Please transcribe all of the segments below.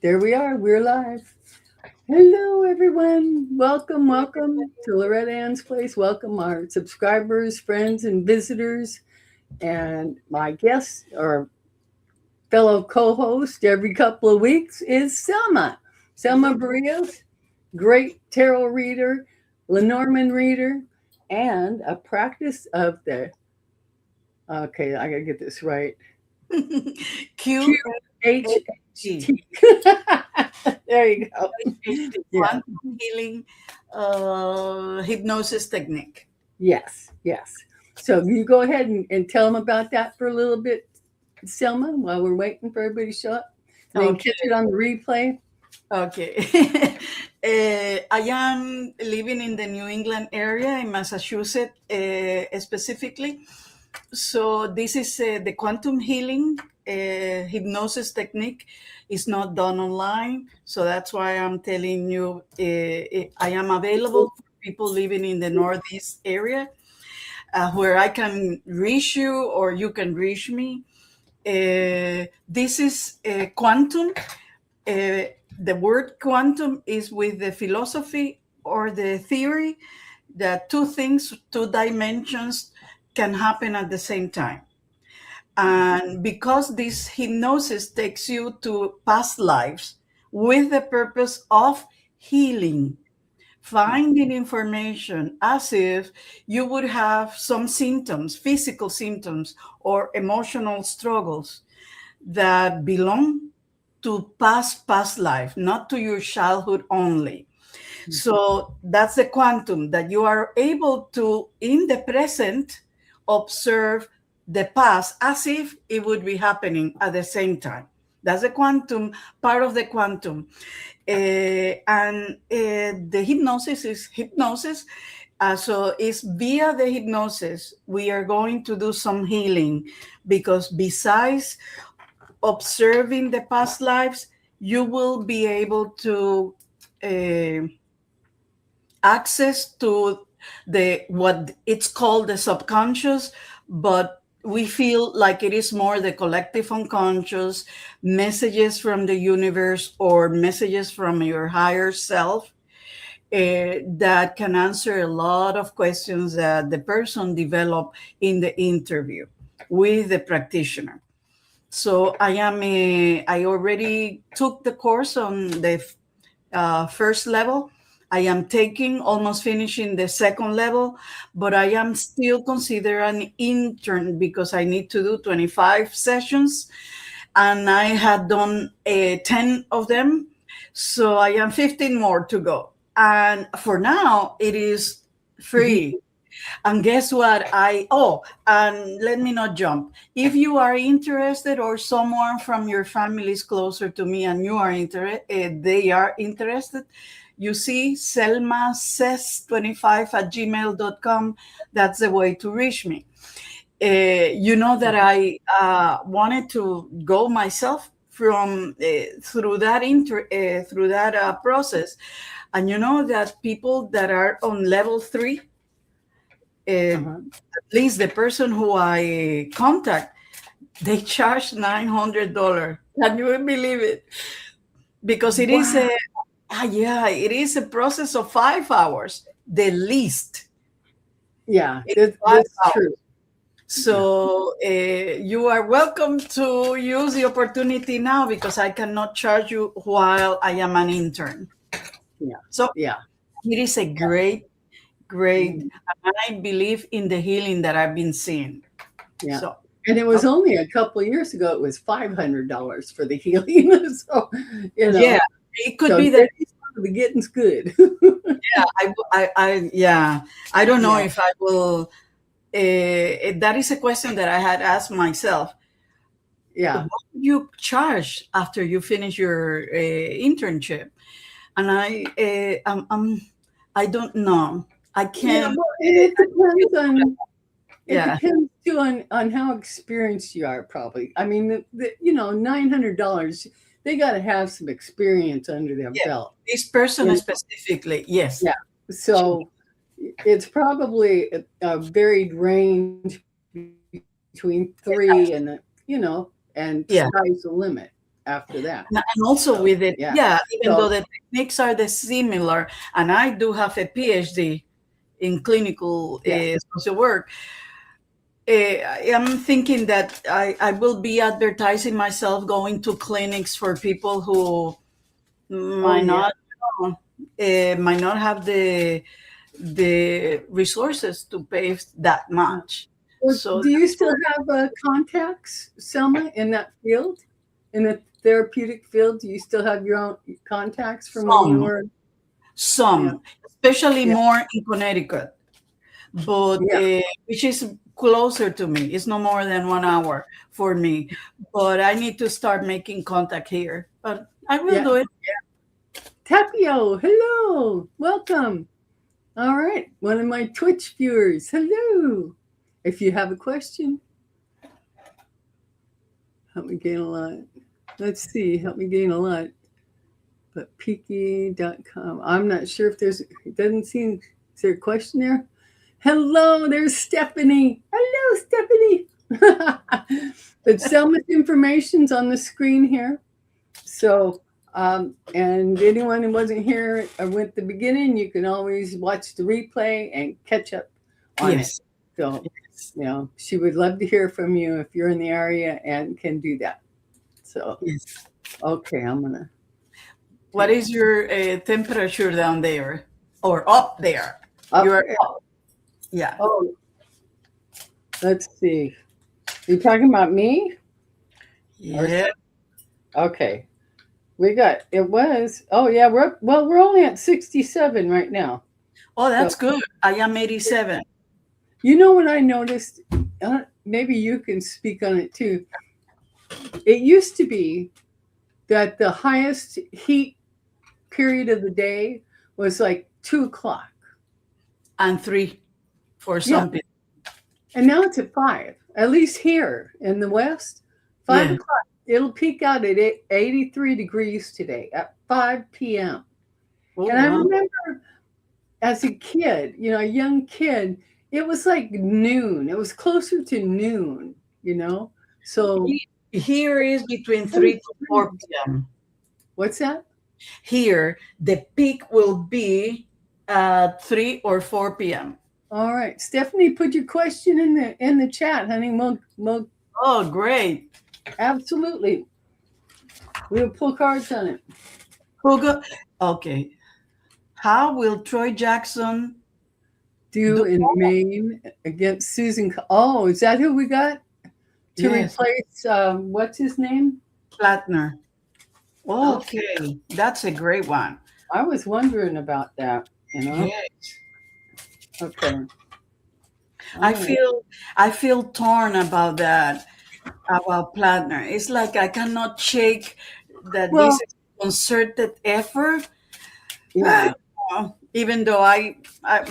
There we are. We're live. Hello, everyone. Welcome to Loretta Ann's Place. Welcome our subscribers, friends, and visitors. And my guest or fellow co-host every couple of weeks is Selma. Selma Barrios, great tarot reader, Lenormand reader, and a practice of the, okay, I gotta get this right, QHD, QHHT. There you go. Yeah. quantum healing hypnosis technique. Yes, yes. So you go ahead and tell them about that for a little bit, Selma, while we're waiting for everybody to show up. And then catch it Okay, on the replay. okay. I am living in the New England area in Massachusetts, specifically. So this is the quantum healing hypnosis technique. Is not done online, so that's why I'm telling you I am available for people living in the Northeast area, where I can reach you or you can reach me. This is quantum. The word quantum is with the philosophy or the theory that two things, two dimensions can happen at the same time. And because this hypnosis takes you to past lives with the purpose of healing, finding information as if you would have some symptoms, physical symptoms, or emotional struggles that belong to past life, not to your childhood only. So that's the quantum, that you are able to, in the present, observe the past as if it would be happening at the same time. That's the quantum, part of the quantum. And the hypnosis is hypnosis. So it's via the hypnosis, we are going to do some healing, because besides observing the past lives, you will be able to uh, access to the what it's called the subconscious, but we feel like it is more the collective unconscious, messages from the universe or messages from your higher self, that can answer a lot of questions that the person developed in the interview with the practitioner. So I already took the course on the first level. I am taking, almost finishing the second level, but I am still considered an intern because I need to do 25 sessions, and I had done 10 of them. So I am 15 more to go. And for now, it is free. And guess what? And let me not jump. If you are interested, or someone from your family is closer to me and you are interested, they are interested, you see, Selma says 25 at gmail.com. That's the way to reach me. You know that I wanted to go myself from through that process, and you know that people that are on level 3, Uh-huh. at least the person who I contact, they charge $900. Can you believe it? Because it is Wow. yeah, it is a process of 5 hours, the least. Yeah, It's five that's hours. true. Yeah. So you are welcome to use the opportunity now, because I cannot charge you while I am an intern. Yeah. So Yeah. it is a great, and I believe in the healing that I've been seeing. Yeah. So, And it was okay. only a couple of years ago, it was $500 for the healing. So, you Yeah, know, it could so be that. the getting's good. Yeah, yeah, I don't know Yeah. if I will. That is a question that I had asked myself. Yeah. What do you charge after you finish your internship? And I don't know. I Yeah. can't. Well, and it depends on, it Yeah, depends too on how experienced you are, probably. I mean, $900, they got to have some experience under their yeah. belt. This person And specifically, yes. yeah, so it's probably a varied range between three and, and sky's the limit, actually. after that. And also So with it, yeah. yeah, even though So the techniques are the similar, and I do have a PhD in clinical yeah. social work, I'm thinking that I will be advertising myself going to clinics for people who Oh might yeah. not might not have the resources to pay that Yeah. much. Well, So do you that's still have contacts, Selma, in that field, in the therapeutic field? Do you still have your own contacts from when you some, were? Yeah. some, especially Yeah. more in Connecticut, but Yeah. which is closer to me. It's no more than 1 hour for me, but I need to start making contact here. But I will Yeah. do it. Tapio, hello, welcome. All right, one of my Twitch viewers, hello. If you have a question, help me gain a lot. Let's see, help me gain a lot. But peaky.com. I'm not sure if there's, it doesn't seem, is there a question there? Hello, there's Stephanie. Hello, Stephanie. But Selma's information's on the screen here. So, and anyone who wasn't here or went at the beginning, you can always watch the replay and catch up on it. Yes. So, Yes. she would love to hear from you if you're in the area and can do that. So, Yes. okay, I'm going to What take is your temperature down there or up there? up You're there. up. Yeah. Oh, let's see. You talking about me? Or Yeah. okay. We got it was. Oh yeah, we're only at 67 right now. Oh, So that's good. I am 87. you know what I noticed? Maybe you can speak on it too. It used to be that the highest heat period of the day was like 2 o'clock. And 3 for Yeah, some people. and now it's at 5. At least here in the West, five Yeah. o'clock. It'll peak out at 83 degrees today at 5 p.m. Oh, And I wow. remember as a kid, a young kid, it was like noon. It was closer to noon. So Here is between it was 3 to 4 strange. p.m. What's that? Here, the peak will be at 3 or 4 p.m. All right, Stephanie, put your question in the chat, honey. We'll Oh, great. absolutely we'll pull cards on it. Hugo, okay. How will Troy Jackson Do do? in Maine against Susan. Oh, is that who we got to Yes, replace? What's his name? Plattner. Okay, Okay, that's a great one. I was wondering about that. Yes. Okay. I All right. feel I feel torn about that, about Plattner. It's like I cannot shake that this Well, is concerted effort. yeah, Even though I'm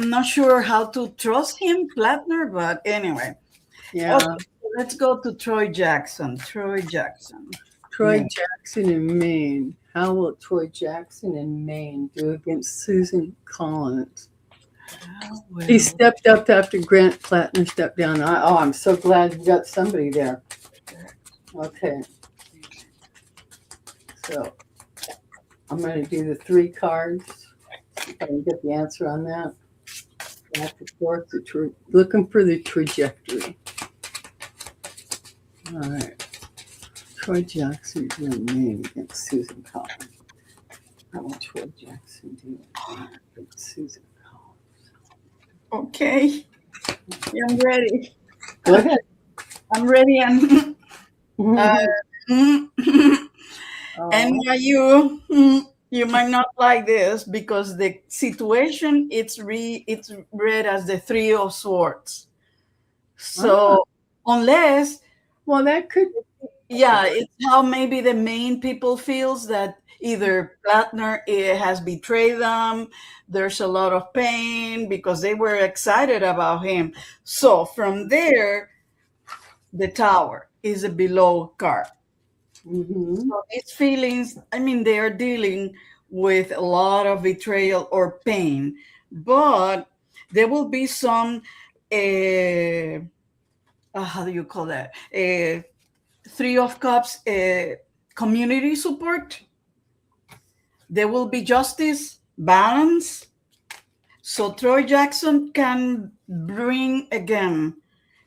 not sure how to trust him, Plattner, but anyway. yeah. Okay, so let's go to Troy Jackson. Troy Jackson. Troy Jackson in Maine. How will Troy Jackson in Maine do against Susan Collins? How He will stepped up after Grant Plattner stepped down. I'm so glad you got somebody there. Okay, so I'm going to do the 3 cards. See if I can get the answer on that. Back and forth, looking for the trajectory. All right. Troy Jackson in Maine against Susan Collins. How will Troy Jackson do against Susan Collins? Okay, I'm ready. Go ahead. I'm ready. And uh, Oh, NYU, you might not like this because the situation it's read as the Three of Swords. ah, So unless, well, that could. yeah, it's how maybe the main people feels that either Plattner has betrayed them. There's a lot of pain because they were excited about him. So from there, the Tower is a below card. Mm-hmm. So these feelings, I mean, they are dealing with a lot of betrayal or pain, but there will be some, how do you call that? Three of Cups community support. There will be justice, balance. So Troy Jackson can bring again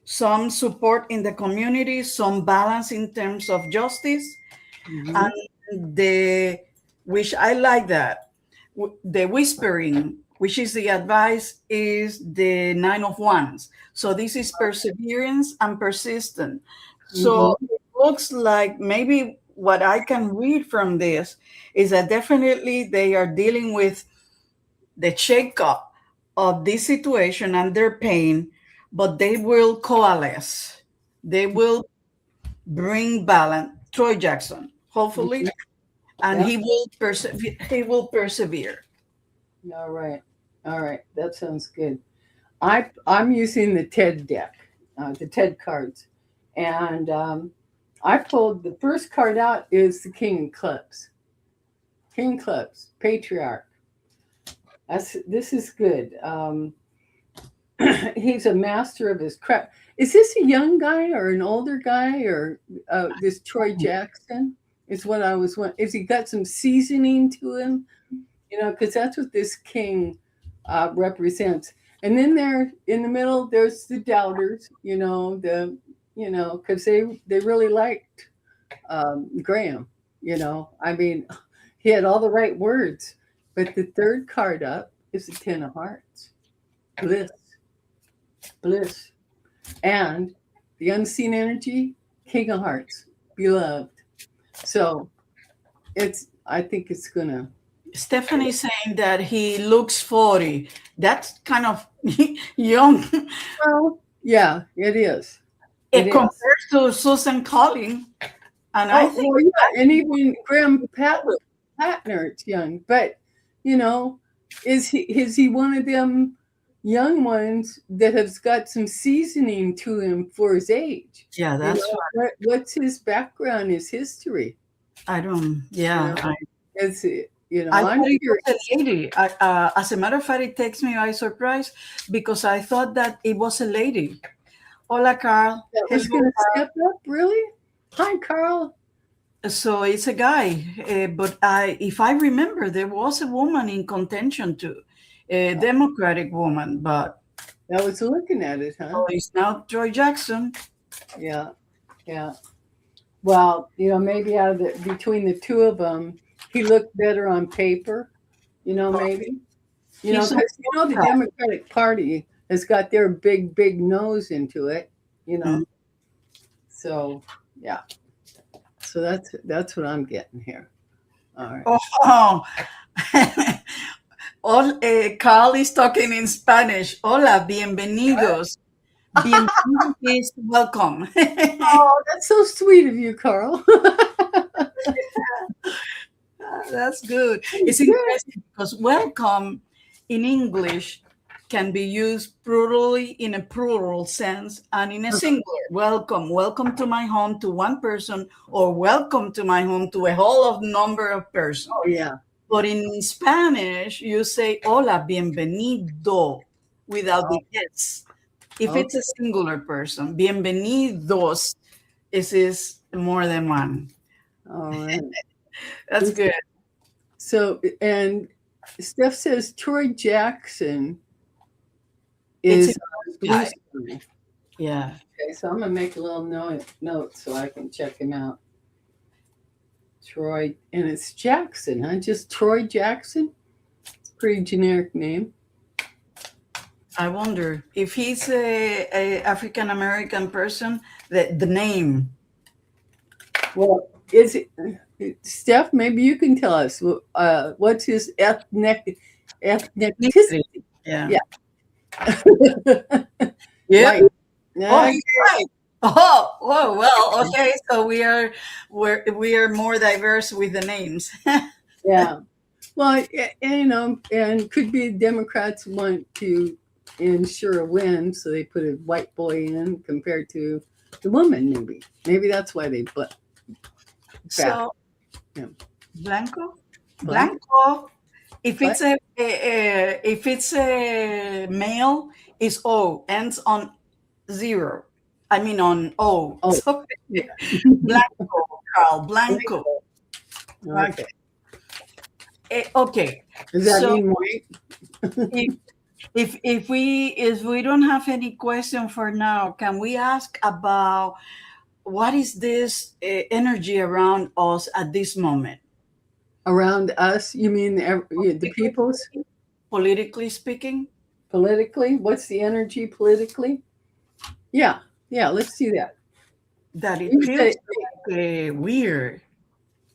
some support in the community, some balance in terms of justice, Mm-hmm. and the which I like that. The whispering, which is the advice, is the Nine of Wands. So this is perseverance and persistent. So Mm-hmm. it looks like maybe what I can read from this is that definitely they are dealing with the shakeup of this situation and their pain, but they will coalesce. They will bring balance. Troy Jackson, hopefully, Mm-hmm. and Yep. he will persevere. He will persevere. All right. All right. That sounds good. I'm using the TED deck, the TED cards, and I pulled the first card out is the King of Clubs. King of Clubs, patriarch. This is good. He's a master of his craft. Is this a young guy or an older guy or this Troy Jackson? Is what I was wondering. Is he got some seasoning to him? You know, because that's what this king represents. And then there in the middle, there's the doubters. Because they really liked Graham. I mean, he had all the right words. But the third card up is the Ten of Hearts, bliss, bliss, and the unseen energy, King of Hearts, beloved. So I think it's gonna. Stephanie saying that he looks 40. That's kind of young. Well, yeah, it is. It It is. compares to Susan Collins, and I Oh, think well, yeah, and even Graham Patner's young, but you know, is he one of them young ones that has got some seasoning to him for his age? yeah, You that's know, what's his background, his history? I don't. You Yeah, know, is it? I I'm thought it curious. was a lady. As a matter of fact, it takes me by surprise because I thought that it was a lady. Hola, Carl. That was Hello. going to step up, really? Hi, Carl. So it's a guy, but if I remember, there was a woman in contention too, a Democratic woman, but I was looking at it, huh? oh, it's now Troy Jackson. Yeah, yeah. Well, maybe out of between the two of them, he looked better on paper. Maybe. He's a Because the Democratic Party has got their big, big nose into it. You know, Mm. so yeah. So that's what I'm getting here. All right. Oh, Carl is talking in Spanish. Hola, bienvenidos. Bienvenidos is welcome. Oh, that's so sweet of you, Carl. That's good. It's Good. interesting because welcome in English can be used plurally in a plural sense and in a singular. Welcome. Welcome to my home to one person, or welcome to my home to a whole of number of persons. Oh yeah. But in Spanish, you say hola, bienvenido without Oh, the S. If it's okay. a singular person, bienvenidos is more than one. All right. That's good. So, and Steph says Troy Jackson It's a is blue guy. sky. Yeah. Okay, so I'm gonna make a little note so I can check him out. Troy, and it's Jackson, huh? Just Troy Jackson. It's a pretty generic name. I wonder if he's a African American person. The name. Well, is it Steph? Maybe you can tell us. What's his ethnicity? Yeah. Yeah. Yep. White. Oh, Nah, he's right. Oh, well, okay. So we are more diverse with the names. yeah. Well, and could be Democrats want to ensure a win, so they put a white boy in compared to the woman. Maybe that's why they put back. So Yeah. Blanco, Blank. Blanco. If What? it's a male, is O, ends on zero. I mean on O. Oh, So Blanco, Carl, Blank. Blanco. Okay. Okay. Does that So mean white? if, if we don't have any question for now, can we ask about what is this energy around us at this moment? Around us? You mean the peoples? Politically speaking, Politically? What's the energy politically? Yeah. Yeah. Let's do that. that it You feels say, like weird.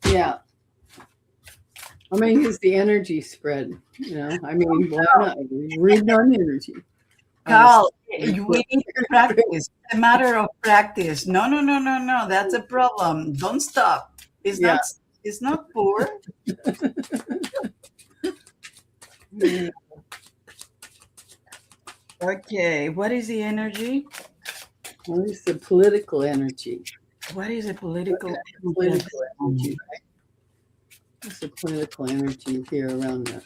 yeah. I'm going to use the energy spread. I mean, why not? Reading on energy. S- Carl, we need to practice. It's a matter of practice. No, no, no, no, no. That's a problem. Don't stop. It's yeah. not. It's not poor. Yeah. Okay. What is the energy? What is the political energy? What is the What political kind of energy at political this energy, moment? right? What's the political energy here around that?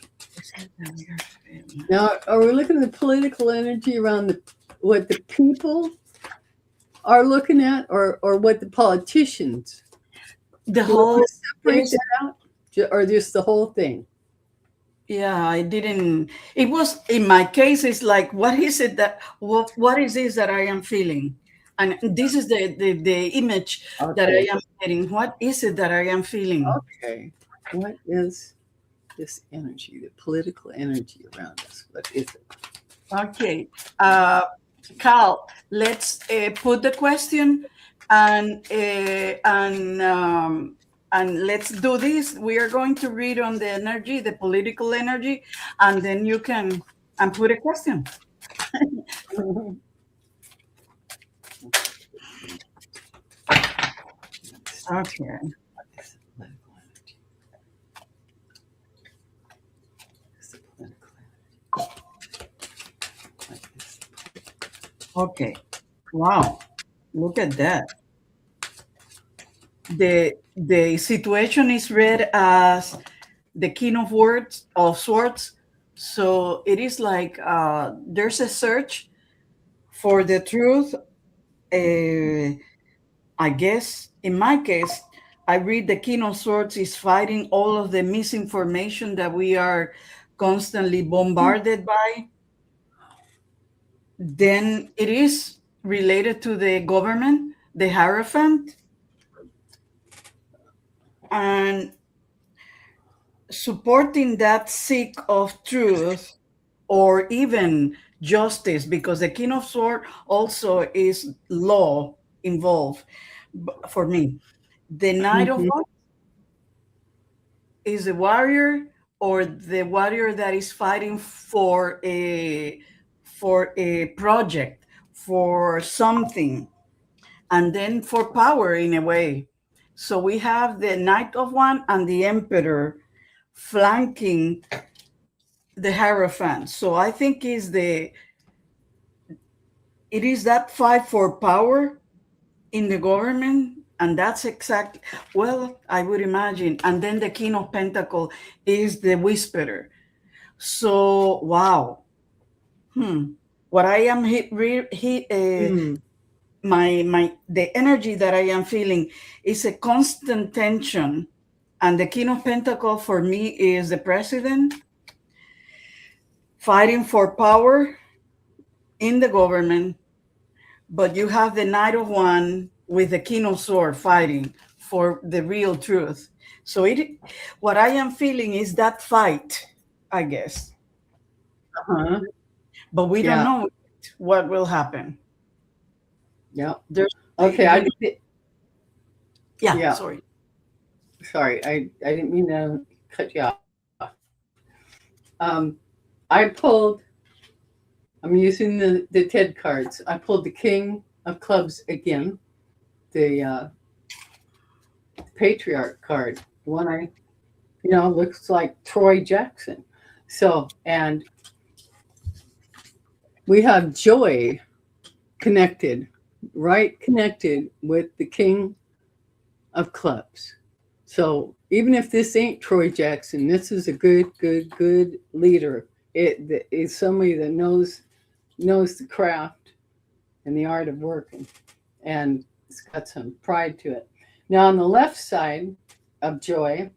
Now, are we looking at the political energy around what the people are looking at, or what the politicians? The Do we want whole to separate there's that out, or just the whole thing? yeah, I didn't. It was in my case. It's like, what is it that what is this that I am feeling, and this is the image that Okay, I am getting. What is it that I am feeling? okay. What is this energy, the political energy around us? What is it? Okay, uh, Carl, let's put the question and and let's do this. We are going to read on the energy, the political energy, and then you can and put a question. Okay. What is the political energy? What is the political energy? What is Okay. Wow. Look at that. The situation is read as the king of words of swords. So it is like there's a search for the truth. I guess in my case, I read the king of swords is fighting all of the misinformation that we are constantly bombarded by. Then it is related to the government, the Hierophant, and supporting that seek of truth or even justice, because the king of sword also is law involved for me. The knight of Mhm. what is the warrior, or the warrior that is fighting for a project, for something, and then for power in a way. So we have the knight of one and the emperor flanking the Hierophant. So I think it is that fight for power in the government, and that's exactly, well, I would imagine. And then the King of Pentacle is the whisperer. So wow, what I am Mm. my the energy that I am feeling is a constant tension, and the King of Pentacle for me is the president fighting for power in the government, but you have the Knight of One with the King of Sword fighting for the real truth. So what I am feeling is that fight, I guess, Uh-huh. but we don't Yeah. know what will happen. Yeah. There's, Okay. you, yeah, Yeah. sorry. Sorry. I didn't mean to cut you off. I pulled. I'm using the TED cards. I pulled the King of Clubs again, the Patriarch card. The one looks like Troy Jackson. So, and we have joy connected, right connected with the King of Clubs. So even if this ain't Troy Jackson, this is a good leader. It is somebody that knows the craft and the art of working, and it's got some pride to it. Now on the left side of joy,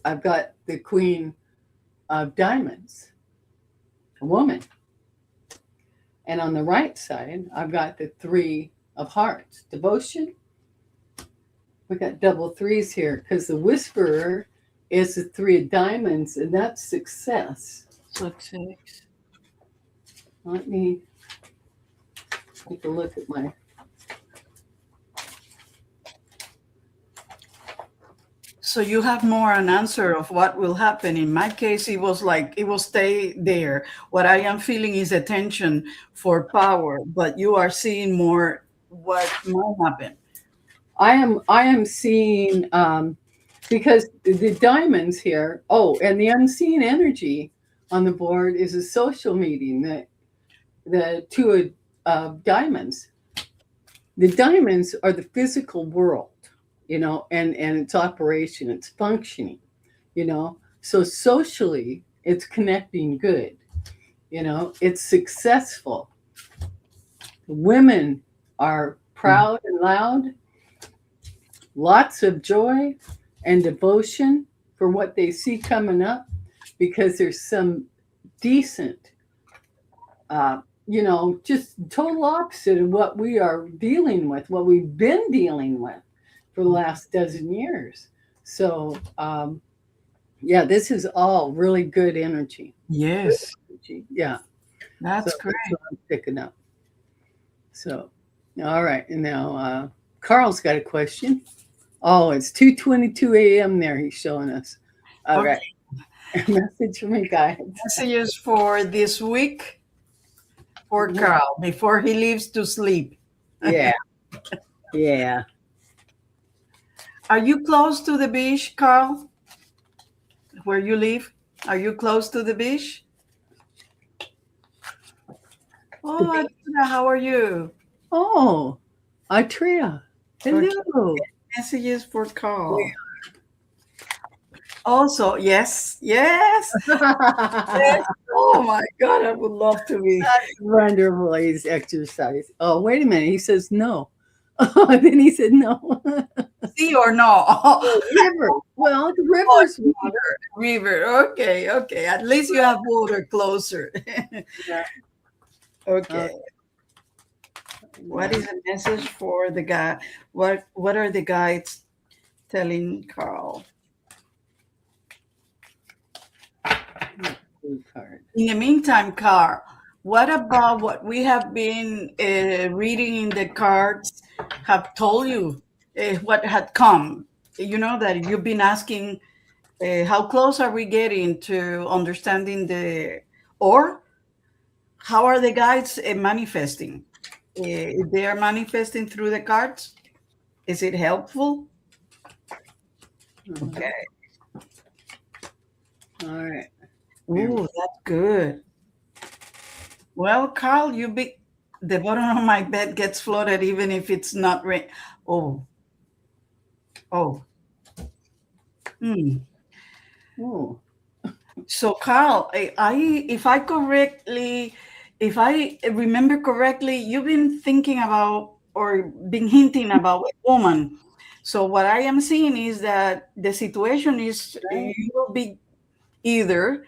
I've got the Queen of Diamonds, a woman. And on the right side, I've got the Three of Hearts, devotion. We got double threes here because the Whisperer is the Three of Diamonds, and that's success. Success. Let me take a look at my. So you have more an answer of what will happen. In my case, it was like it will stay there. What I am feeling is attention for power, but you are seeing more what might happen. I am seeing because the diamonds here. Oh, and the unseen energy on the board is a social meeting. The two of diamonds. The diamonds are the physical world, and its operation, its functioning, So socially, it's connecting good, it's successful. Women are proud and loud, lots of joy and devotion for what they see coming up because there's some decent, just total opposite of what we are dealing with, what we've been dealing with for the last dozen years. So, yeah, this is all really good energy. Good Yes, energy. Yeah. So that's that's great. what I'm picking up. So, all right. And now Carl's got a question. Oh, it's 2:22 a.m. there. He's showing us. All right. Okay, Message from me, guys. messages for this week for Carl before he leaves to sleep. Yeah. Yeah. Are you close to the beach, Carl? Where you live? Are you close to the beach? The Oh, beach. Adina, how are you? Oh, Atria. Okay, Hello. messages for Carl. Also, yes, yes, yes. That's Oh my God, I would love to be. wonderful. He's exercise. Oh, wait a minute. He says no. Oh, and then he said no. See or no? River. Well, the Oh, river's water. river. Okay, okay. At least you have water closer. Yeah. Okay. What Yeah. is the message for the guy? What are the guides telling Carl? Blue card. In the meantime, Carl, what about what we have been reading in the cards have told you what had come? You know that you've been asking how close are we getting to understanding or how are the guides manifesting? If they are manifesting through the cards, is it helpful? Mhm. Okay. All right. There we Ooh, that's good. Well, Carl, the bottom of my bed gets flooded even if it's not rain. Oh, oh. Hmm. go. So, Carl, if I remember correctly, you've been thinking about or been hinting about a woman. So, what I am seeing is that the situation is Oh, you will be either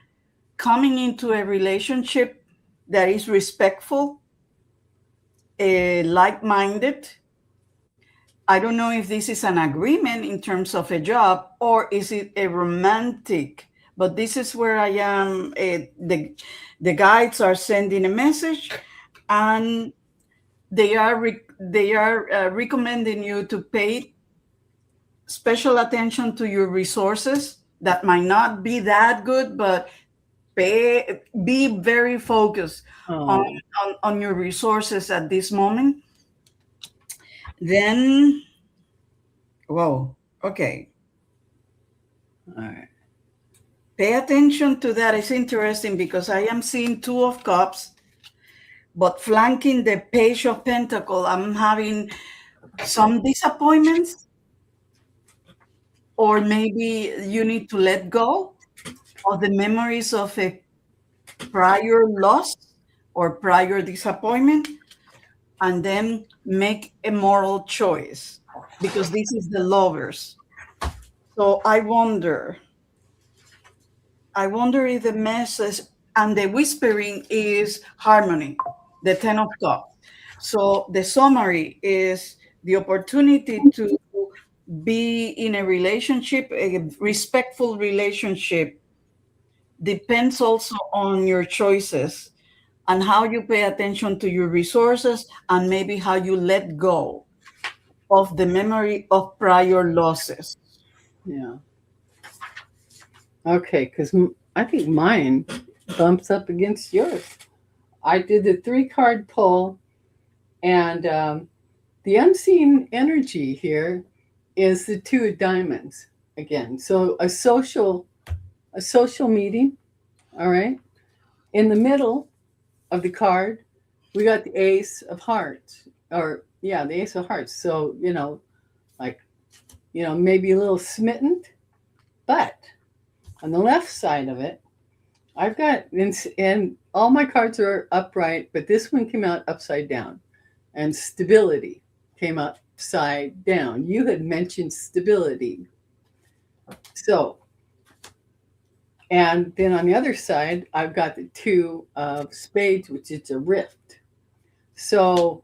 coming into a relationship that is respectful, like-minded. I don't know if this is an agreement in terms of a job or is it a romantic. But this is where I am. The guides are sending a message, and they are recommending you to pay special attention to your resources that might not be that good, but be very focused on, oh, on your resources at this moment. Then, whoa, okay. all right. Pay attention to that. It's interesting because I am seeing Two of Cups, but flanking the Page of Pentacle, I'm having some disappointments, or maybe you need to let go of the memories of a prior loss or prior disappointment, and then make a moral choice because this is the lovers. So I wonder. I wonder if the message and the whispering is harmony, the Ten of Cups. So the summary is the opportunity to be in a relationship, a respectful relationship, depends also on your choices and how you pay attention to your resources and maybe how you let go of the memory of prior losses. Yeah. Okay, because I think mine bumps up against yours. I did the three card pull, and the unseen energy here is the two of diamonds again. So a social meeting, all right. In the middle of the card, we got the ace of hearts, or yeah, the ace of hearts. So like maybe a little smitten, but on the left side of it, I've got and all my cards are upright, but this one came out upside down, and stability came upside down. You had mentioned stability, so and then on the other side, I've got the two of spades, which is a rift. So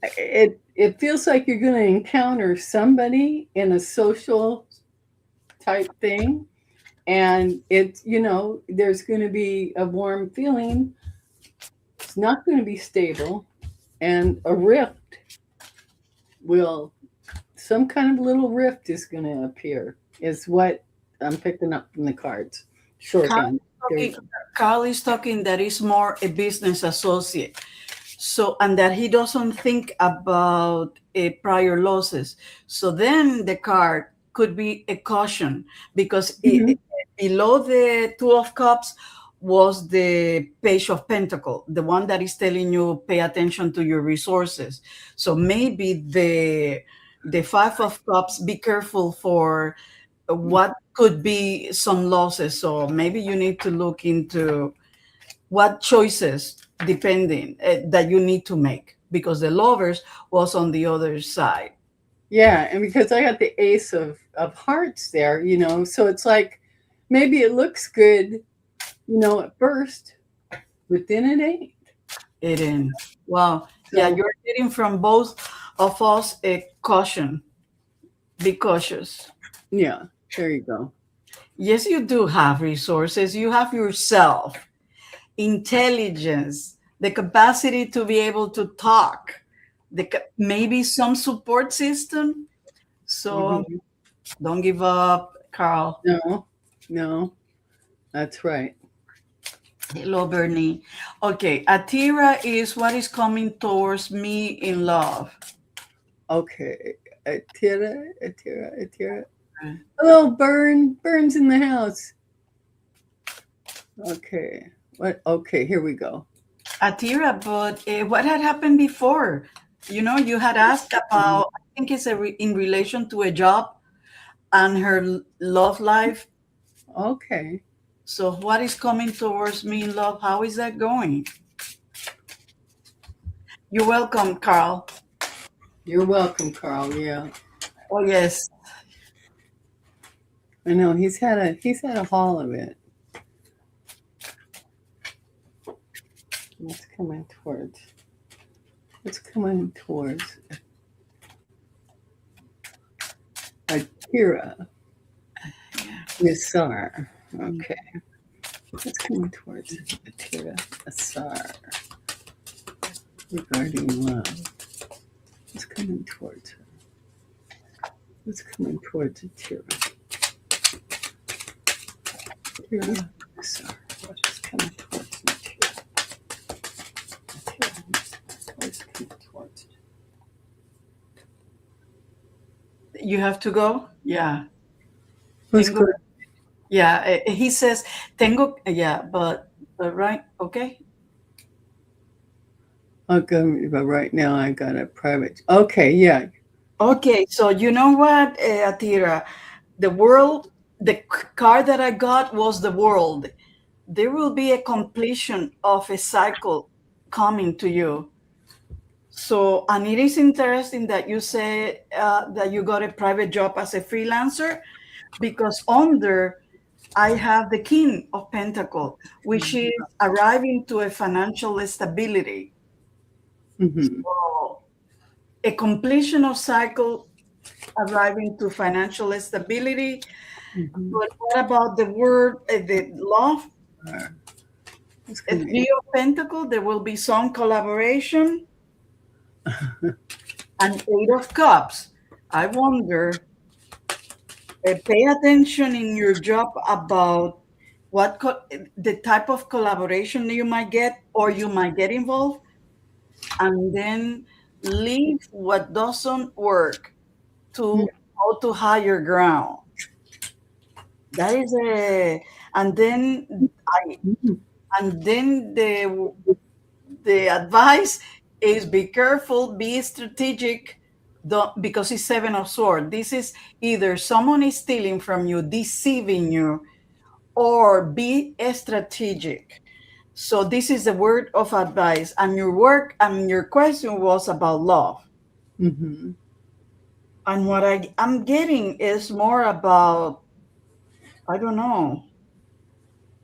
it feels like you're going to encounter somebody in a social type thing, and there's going to be a warm feeling. It's not going to be stable, and a rift will some kind of little rift is going to appear is what I'm picking up from the cards. Carl Shorthand. There you talking, go. Carl is talking that is more a business associate. So, and that he doesn't think about prior losses. So then the card could be a caution because Mhm. below the Two of Cups was the Page of Pentacle, the one that is telling you pay attention to your resources. So maybe the Five of Cups, be careful for what could be some losses. So maybe you need to look into what choices depending that you need to make because the lovers was on the other side. Yeah, and because I got the ace of hearts there, so it's like maybe it looks good, at first, but then it ain't. It in. Wow. Yeah, So you're getting from both of us a caution. Be cautious. yeah, there you go. Yes, you do have resources. You have yourself, intelligence, the capacity to be able to talk, maybe some support system. So Hmm. don't give up, Carl. No, no, that's right. Hello, Bernie. Okay, Atira is what is coming towards me in love. Okay, Atira. Hello, Burns in the house. Okay, what? Okay, here we go. Atira, but what had happened before? You know, you had asked Mhm. about, I think it's in relation to a job and her love life. Okay, So, what is coming towards me in love? How is that going? You're welcome, Carl. you're welcome, Carl. Yeah, Oh, yes. I know he's had a haul of it. What's coming towards? What's coming towards Akira Nisar? Okay, what's coming towards Akira Nisar regarding love? What's coming towards her? What's coming towards Akira? Akira Nisar. What is coming towards Akira? Akira Nisar. What is coming towards? You have to go? Yeah. Who's Tengo, good? yeah. He says, tengo, yeah, but right, okay. Okay, but right now I got a private. Okay, yeah. Okay, so you know what, Atira? The world, card that I got was the world. There will be a completion of a cycle coming to you. So, and it is interesting that you say that you got a private job as a freelancer because under I have the King of Pentacle, which is arriving to a financial stability. Mm-hmm. So a completion of cycle, arriving to financial stability. Mm-hmm. But what about the word, the love? That's A kind of Three of Pentacle, there will be some collaboration. And Eight of Cups. I wonder, pay attention in your job about the type of collaboration you might get or you might get involved, and then leave what doesn't work to go to higher ground. That is a, and then I, interesting. and then the advice is be careful, be strategic, don't, because it's Seven of Swords. This is either someone is stealing from you, deceiving you, or be strategic. So this is the word of advice. And your work and your question was about love. Mm-hmm. And what I'm getting is more about, I don't know.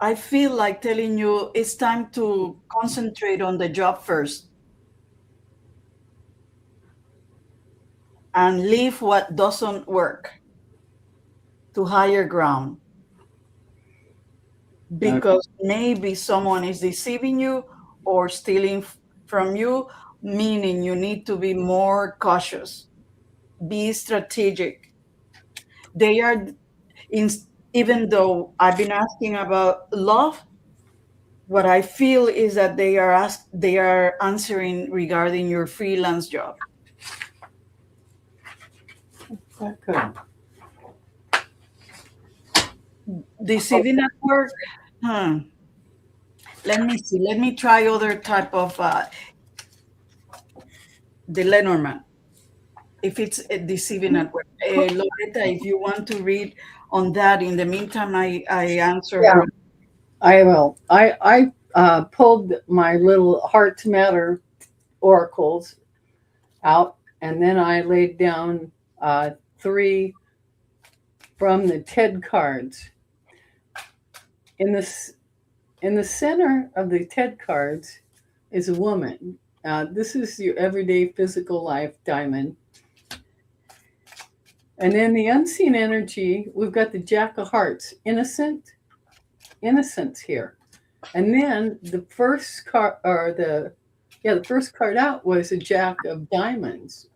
I feel like telling you it's time to concentrate on the job first and leave what doesn't work to higher ground, because maybe someone is deceiving you or stealing from you, meaning you need to be more cautious, be strategic. They are in, even though I've been asking about love, what I feel is that they are answering regarding your freelance job. That could. Deceiving at work. Hmm. Let me see. Let me try other type of the Lenormand. If it's deceiving at work. Loretta, if you want to read on that, in the meantime, I answer Yeah, her. I will. I pulled my little Hearts Matter oracles out, and then I laid down three from the TED cards. In this in the center of the TED cards is a woman. This is your everyday physical life diamond. And then the unseen energy, we've got the Jack of Hearts, innocence here. And then the first card, or the first card out was a Jack of Diamonds,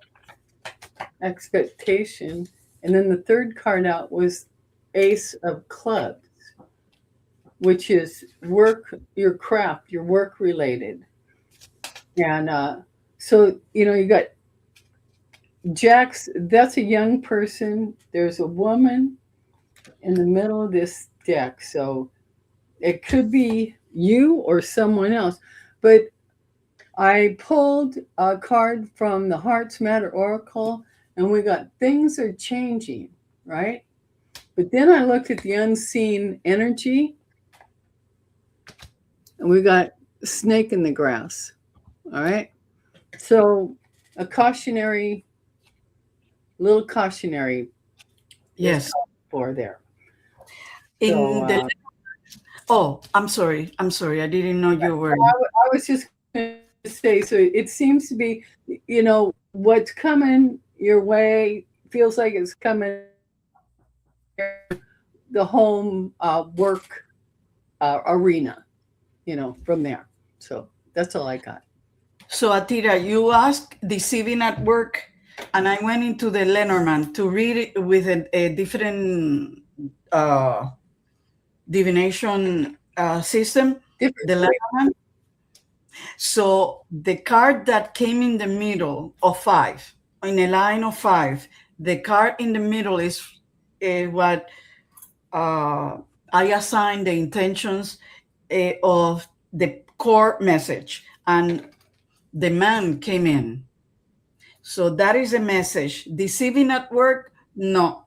expectation. And then the third card out was Ace of Clubs, which is work, your craft, your work related. And so, you got Jack's, that's a young person. There's a woman in the middle of this deck. So it could be you or someone else. But I pulled a card from the Hearts Matter Oracle, and we got things are changing, right? But then I looked at the unseen energy, and we got snake in the grass, all right? So a cautionary, little cautionary is Yes. called for there. So In the Oh, I'm sorry. I didn't know you were. I was just going to say, so it seems to be, what's coming your way feels like it's coming the home work arena, from there. So that's all I got. So, Atira, you asked deceiving at work, and I went into the Lenormand to read it with a different uh, divination system, Different the way. Lenormand. So, the card that came in the middle of five, in a line of five, the card in the middle is what I assign the intentions of the core message. And the man came in. So that is a message. Deceiving at work? No,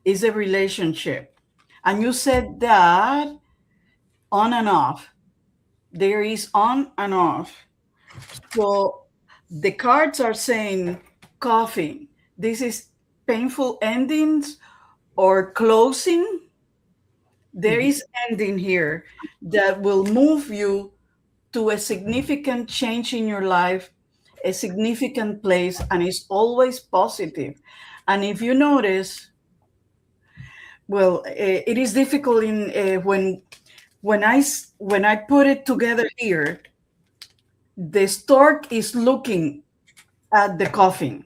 it's a relationship. And you said that on and off. There is on and off. So the cards are saying coffee. This is painful endings or closing. there is ending here that will move you to a significant change in your life, a significant place, and it's always positive. And if you notice, well, it is difficult in when I put it together here. The stork is looking at the coffin,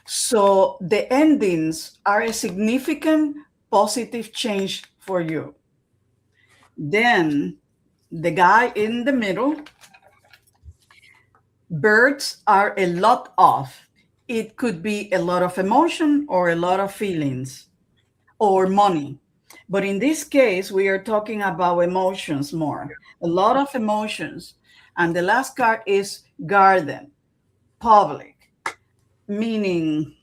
so the endings are a significant positive change for you. Then the guy in the middle, birds are a lot of. It could be a lot of emotion or a lot of feelings or money. But in this case, we are talking about emotions more, a lot of emotions. And the last card is garden, public, meaning,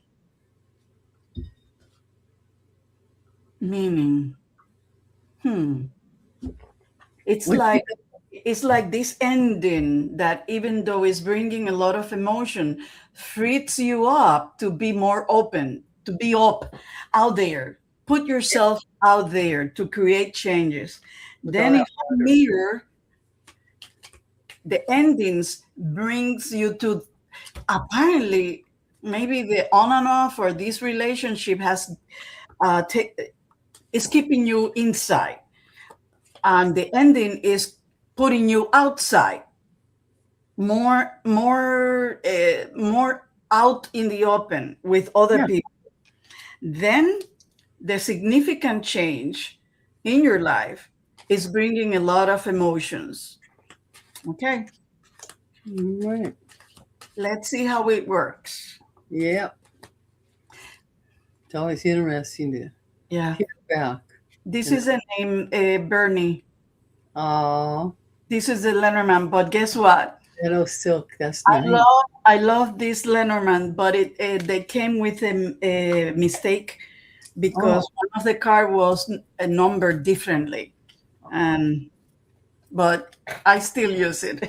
meaning, hmm. It's What? like it's like this ending that even though it's bringing a lot of emotion, frees you up to be more open, to be up out there, put yourself out there to create changes. With all Then that if you water. mirror the endings brings you to, apparently, maybe the on and off or this relationship has is keeping you inside, and the ending is putting you outside, more out in the open with other Yeah. people. Then the significant change in your life is bringing a lot of emotions. Okay, Right. let's see how it works. Yeah. It's always interesting to Yeah, hear back. this And is a name, Bernie. oh, This is the Lenormand, but guess what? meadow silk. That's I nice. love I love this Lenormand, but they came with a mistake Oh, because one of the card was numbered differently, and but I still use it.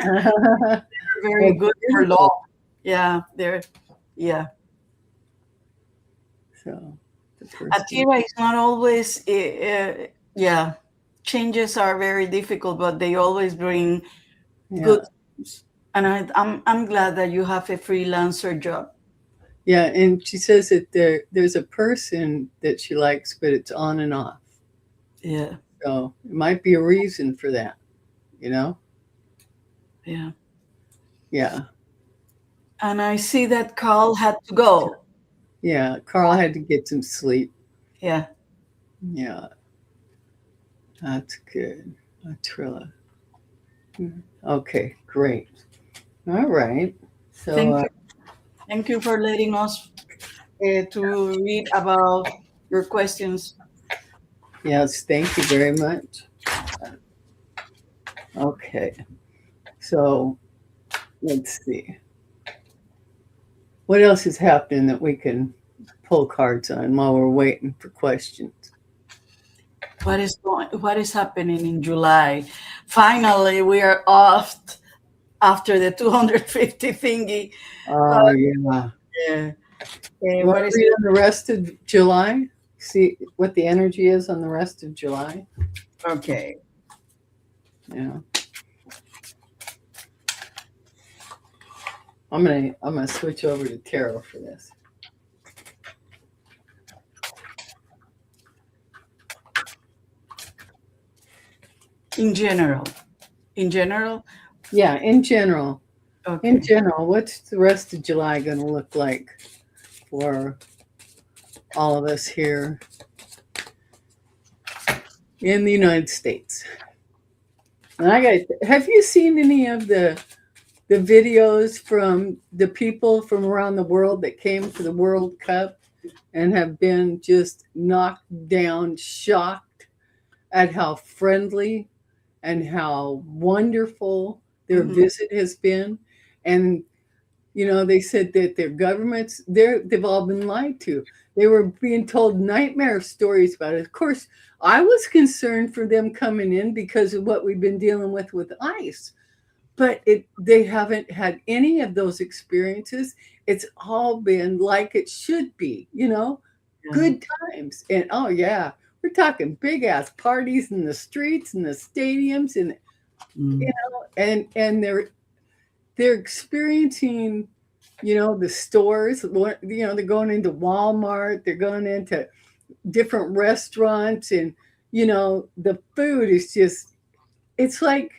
They're very well, good for beautiful. long. Yeah, they're yeah. So the person. Atira is not always yeah. Changes are very difficult, but they always bring good Yeah. things. And I'm glad that you have a freelancer job. Yeah. And she says that there's a person that she likes, but it's on and off. Yeah, So it might be a reason for that, you know? yeah. Yeah. And I see that Carl had to go. Yeah. Carl had to get some sleep. Yeah. Yeah. That's good. Trilla. Okay. Great. All right. So, Thank you. Thank you for letting us to read about your questions. yes, thank you very much. Okay. So, let's see. What else is happening that we can pull cards on while we're waiting for questions? What is happening in July? Finally, we are off after the 250 thingy. Uh, Yeah. yeah. You want What to is read on the rest of July? See what the energy is on the rest of July? okay? Yeah. I'm gonna switch over to tarot for this. In general, in general, Yeah, in general. In okay. general, what's the rest of July going to look like for all of us here in the United States? And I got, have you seen any of the videos from the people from around the world that came to the World Cup and have been just knocked down, shocked at how friendly and how wonderful their Mhm. visit has been? And they said that their governments, they've all been lied to. They were being told nightmare stories about it. Of course, I was concerned for them coming in because of what we've been dealing with ICE. But they haven't had any of those experiences. It's all been like it should be, Yeah. good times. And oh yeah, We're talking big ass parties in the streets and the stadiums, and Mm. and they're experiencing, the stores. They're going into Walmart, they're going into different restaurants, and the food is just, it's like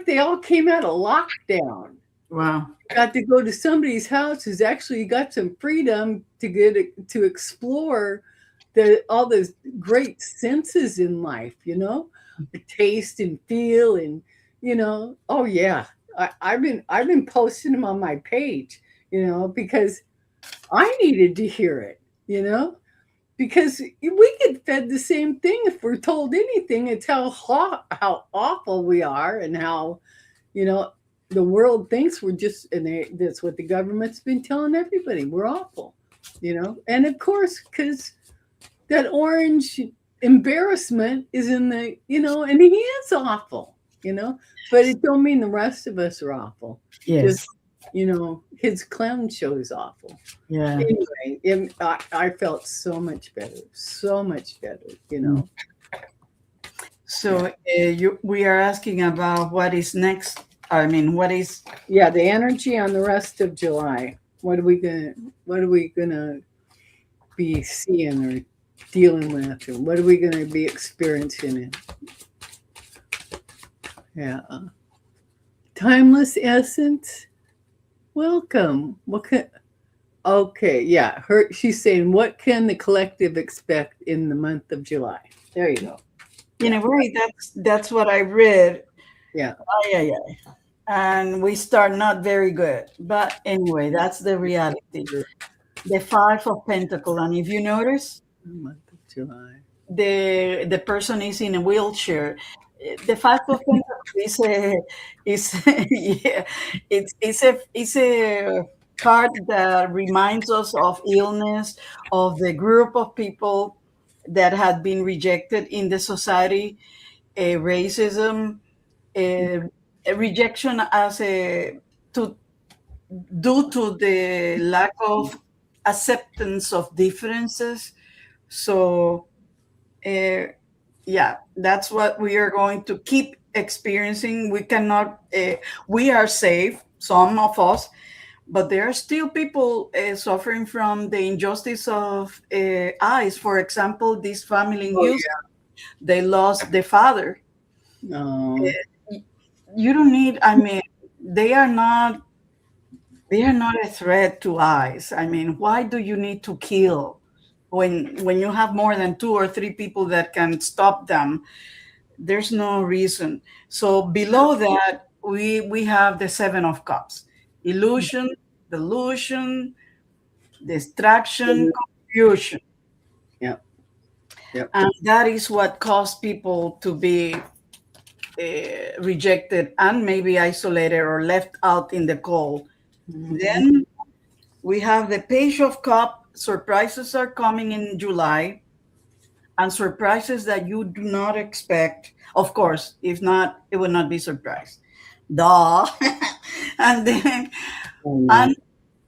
they all came out of lockdown. Wow. Got to go to somebody's house who's actually got some freedom to to explore all those great senses in life, the taste and feel, and oh yeah, I've been posting them on my page, because I needed to hear it, you know because we get fed the same thing. If we're told anything, it's how awful we are, and how you know the world thinks we're just, and that's what the government's been telling everybody, we're awful. And of course, because that orange embarrassment is in and he is awful, but it don't mean the rest of us are awful. Just, Yes. his clown show is awful. Yeah. Anyway, I felt so much better, so much better, Mm. So Yeah. we are asking about what is next. I mean, what is Yeah, the energy on the rest of July. What are we gonna be seeing or dealing with, and what are we gonna be experiencing? Yeah. Timeless essence. Welcome. Okay, yeah. She's saying, what can the collective expect in the month of July? There you go. in Yeah. a way that's what I read. Yeah. Yeah, yeah. And we start not very good. But anyway, that's the reality. The The Five of Pentacles, and if you notice, month of July. the person is in a wheelchair. The Five of Pentacles is yeah, it's a card that reminds us of illness, of the group of people that had been rejected in the society, racism, a rejection as a to due to the lack of acceptance of differences. So uh, yeah, that's what we are going to keep experiencing. We cannot we are safe, some of us, but there are still people suffering from the injustice of eyes. For example, this family in Oh Houston, they lost the father. yeah. No. You don't need, I mean, they are not they are not a threat to eyes. I mean, why do you need to kill when you have more than two or three people that can stop them? There's no reason. So below that, we have the Seven of Cups: illusion, delusion, distraction, confusion. Yep. Yep. And that is what caused people to be rejected and maybe isolated or left out in the cold. Mhm. Then we have the Page of Cup. Surprises are coming in July, and surprises that you do not expect. Of course, if not, it would not be surprise. Duh. And then Oh no. and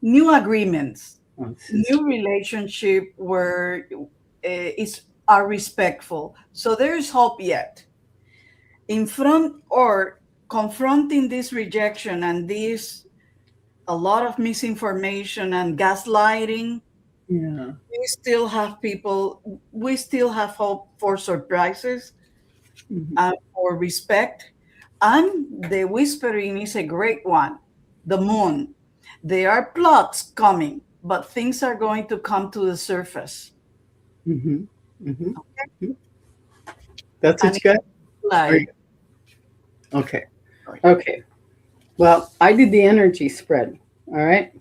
new agreements, Oh, this is. new relationship where is are respectful. So there is hope yet. In front or confronting this rejection and this a lot of misinformation and gaslighting, Yeah. we still have hope for surprises Mhm. and for respect. And the whispering is a great one. The moon. There are plots coming, but things are going to come to the surface. Mhm. Mhm. Mhm. That's what And you got? Are you like, okay? Okay. Well, I did the energy spread. All right.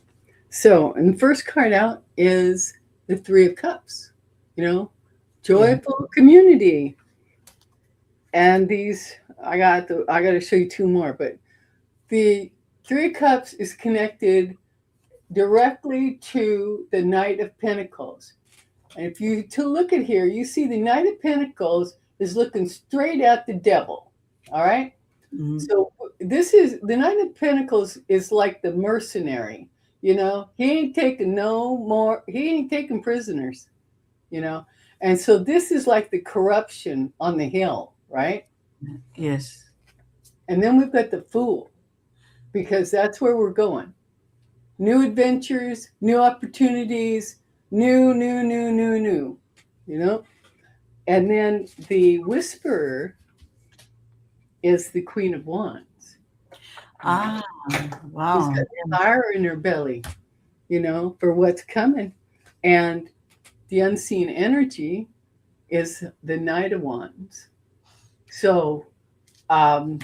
So, and the first card out is the Three of Cups. You know, yeah. joyful community. And these, I got to show you two more, but the Three of Cups is connected directly to the Knight of Pentacles. And if you to look at here, you see the Knight of Pentacles is looking straight at the devil. All right. Mhm. So this is the Knight of Pentacles is like the mercenary. He ain't taking no more. He ain't taking prisoners. You know, And so this is like the corruption on the hill, right? Yes. And then we've got the fool, because that's where we're going. New adventures, new opportunities, new, you know? And then the whisperer is the Queen of Wands. Ah, She's wow. got fire in her belly, for what's coming. And the unseen energy is the Knight of Wands. So, um,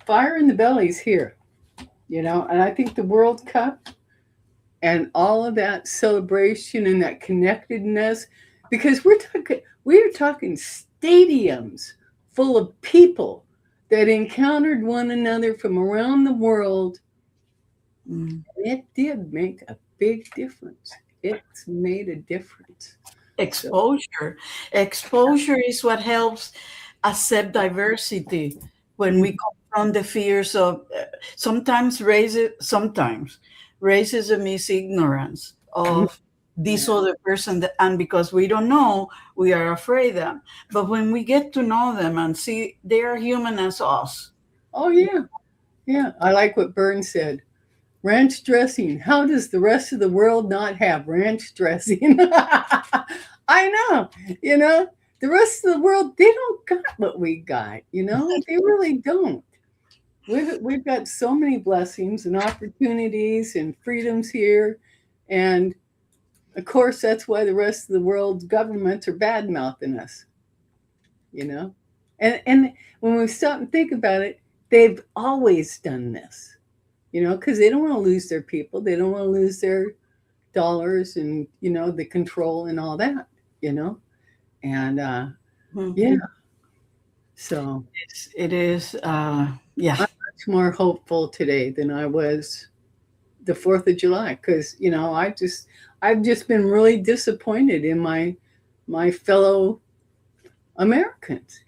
fire in the belly's here, and I think the World Cup and all of that celebration and that connectedness, because we're talking stadiums full of people that encountered one another from around the world. Mm. And it did make a big difference. It's made a difference. So, Exposure. Exposure is what helps accept diversity when we mhm, confront the fears of sometimes racism is ignorance mhm, of this yeah. other person and because we don't know, we are afraid of them. But when we get to know them and see they are human as us. Oh, yeah. Yeah. I like what Byrne said. Ranch dressing. How does the rest of the world not have ranch dressing? I know, you know, the rest of the world, they don't got what we got, they really don't. We've got so many blessings and opportunities and freedoms here. And of course, that's why the rest of the world's governments are bad mouthing us, you know? And when we stop and think about it, they've always done this, because they don't want to lose their people. They don't want to lose their dollars and, the control and all that, you know? And yeah, Mhm. so It is, yeah. I'm much more hopeful today than I was the 4th of July because, I've just been really disappointed in my fellow Americans,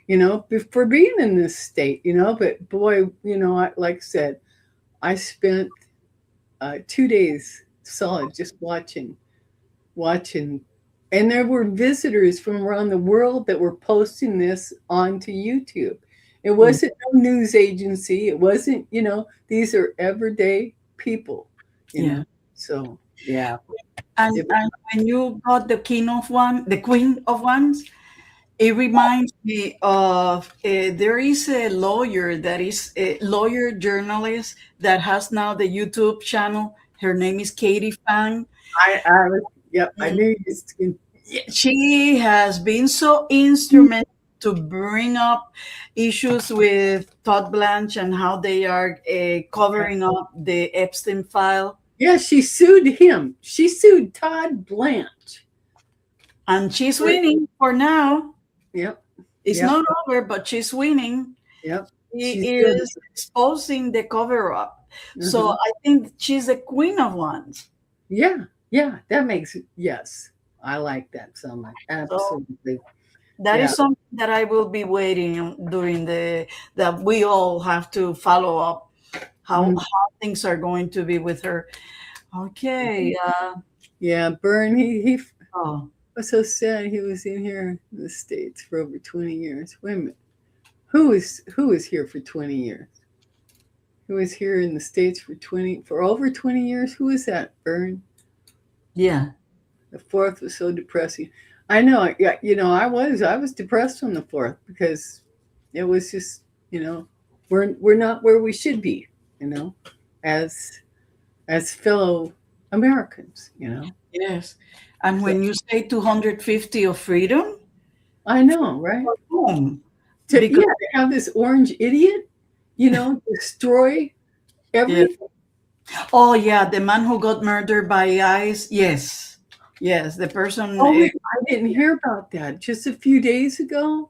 for being in this state, but boy, like I said, I spent 2 days solid just watching. And there were visitors from around the world that were posting this onto YouTube. It Mm. wasn't no news agency. It wasn't, these are everyday people, you know. Yeah. So yeah, And it, and when you got the Queen of Wands, it reminds me of there is a lawyer that is a lawyer journalist that has now the YouTube channel. Her name is Katie Fang. I was, yep, I Mm. knew you. Yeah, she has been so instrumental to bring up issues with Todd Blanche and how they are covering up the Epstein file. Yeah, she sued him. She sued Todd Blanche. And she's For, winning for now. yep, It's yep, not over, but she's winning. yep. He She's doing is exposing the cover up. it. So Uh-huh. I think she's the queen of wands. Yeah, yeah, that makes it. Yes, I like that so much. So Absolutely. that Yeah. is something that I will be waiting during that we all have to follow up Mhm. how things are going to be with her. Okay. Yeah, Byrne, he Oh, was so sad. He was in here in the States for over 20 years. Wait a minute. Who is here for 20 years? Who was here in the States for over 20 years? Who is that, Byrne? yeah. The fourth was so depressing. I know. Yeah, I was depressed on the fourth because it was just, we're not where we should be, you know, as fellow Americans. Yes. And So when you say 250 of freedom, I know, right? boom. Yeah, Because to have this orange idiot, destroy yeah. everything. Oh yeah, the man who got murdered by ICE. Yes, yes, the person. Oh, I didn't hear about that just a few days ago.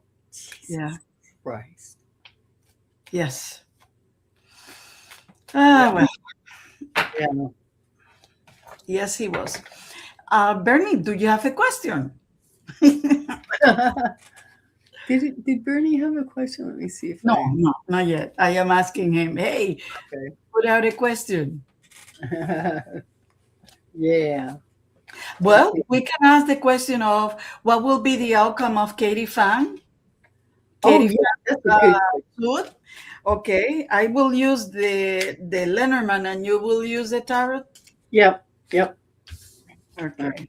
Yeah, Jesus Christ. yes. Yeah, Well, yeah. yes, he was. Bernie, do you have a question? Did Bernie have a question? Let me see if No, I no, not yet. I am asking him. Hey, put out a question. okay. Yeah. Well, we can ask the question of what will be the outcome of Oh, Katie yeah, Fan that's a good question. suit. Okay, I will use the Lenormand and you will use the tarot. Yep, yep. Okay.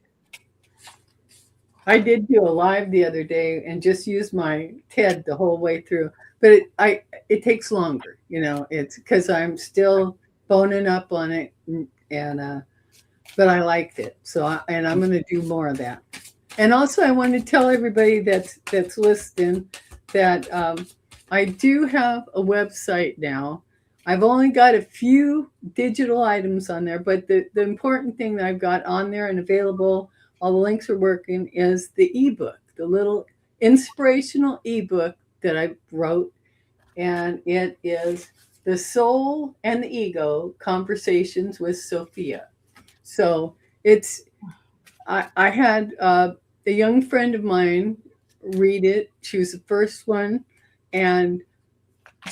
I did do a live the other day and just used my TED the whole way through, but it takes longer, It's because I'm still boning up on it, and but I liked it, and I'm going to do more of that. And also, I want to tell everybody that's listening that I do have a website now. I've only got a few digital items on there, but the important thing that I've got on there and available, all the links are working, is the ebook, the little inspirational ebook that I wrote. And it is The Soul and the Ego Conversations with Sophia. So it's I had a young friend of mine read it. She was the first one, and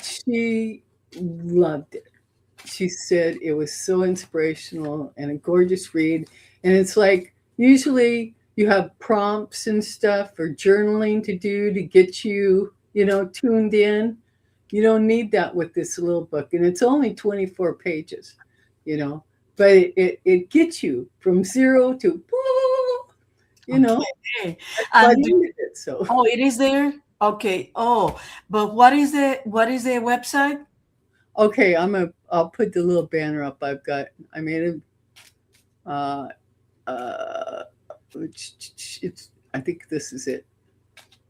she loved it. She said it was so inspirational and a gorgeous read. And it's like usually you have prompts and stuff or journaling to do to get you, tuned in. You don't need that with this little book. And it's only 24 pages, you know, but it gets you from zero to, you know, Okay. that's why I And needed it. So, oh, it is there. Okay. Oh, but what is the website? okay, I'll put the little banner up I've got. I made a, uh, it's, I think this is it.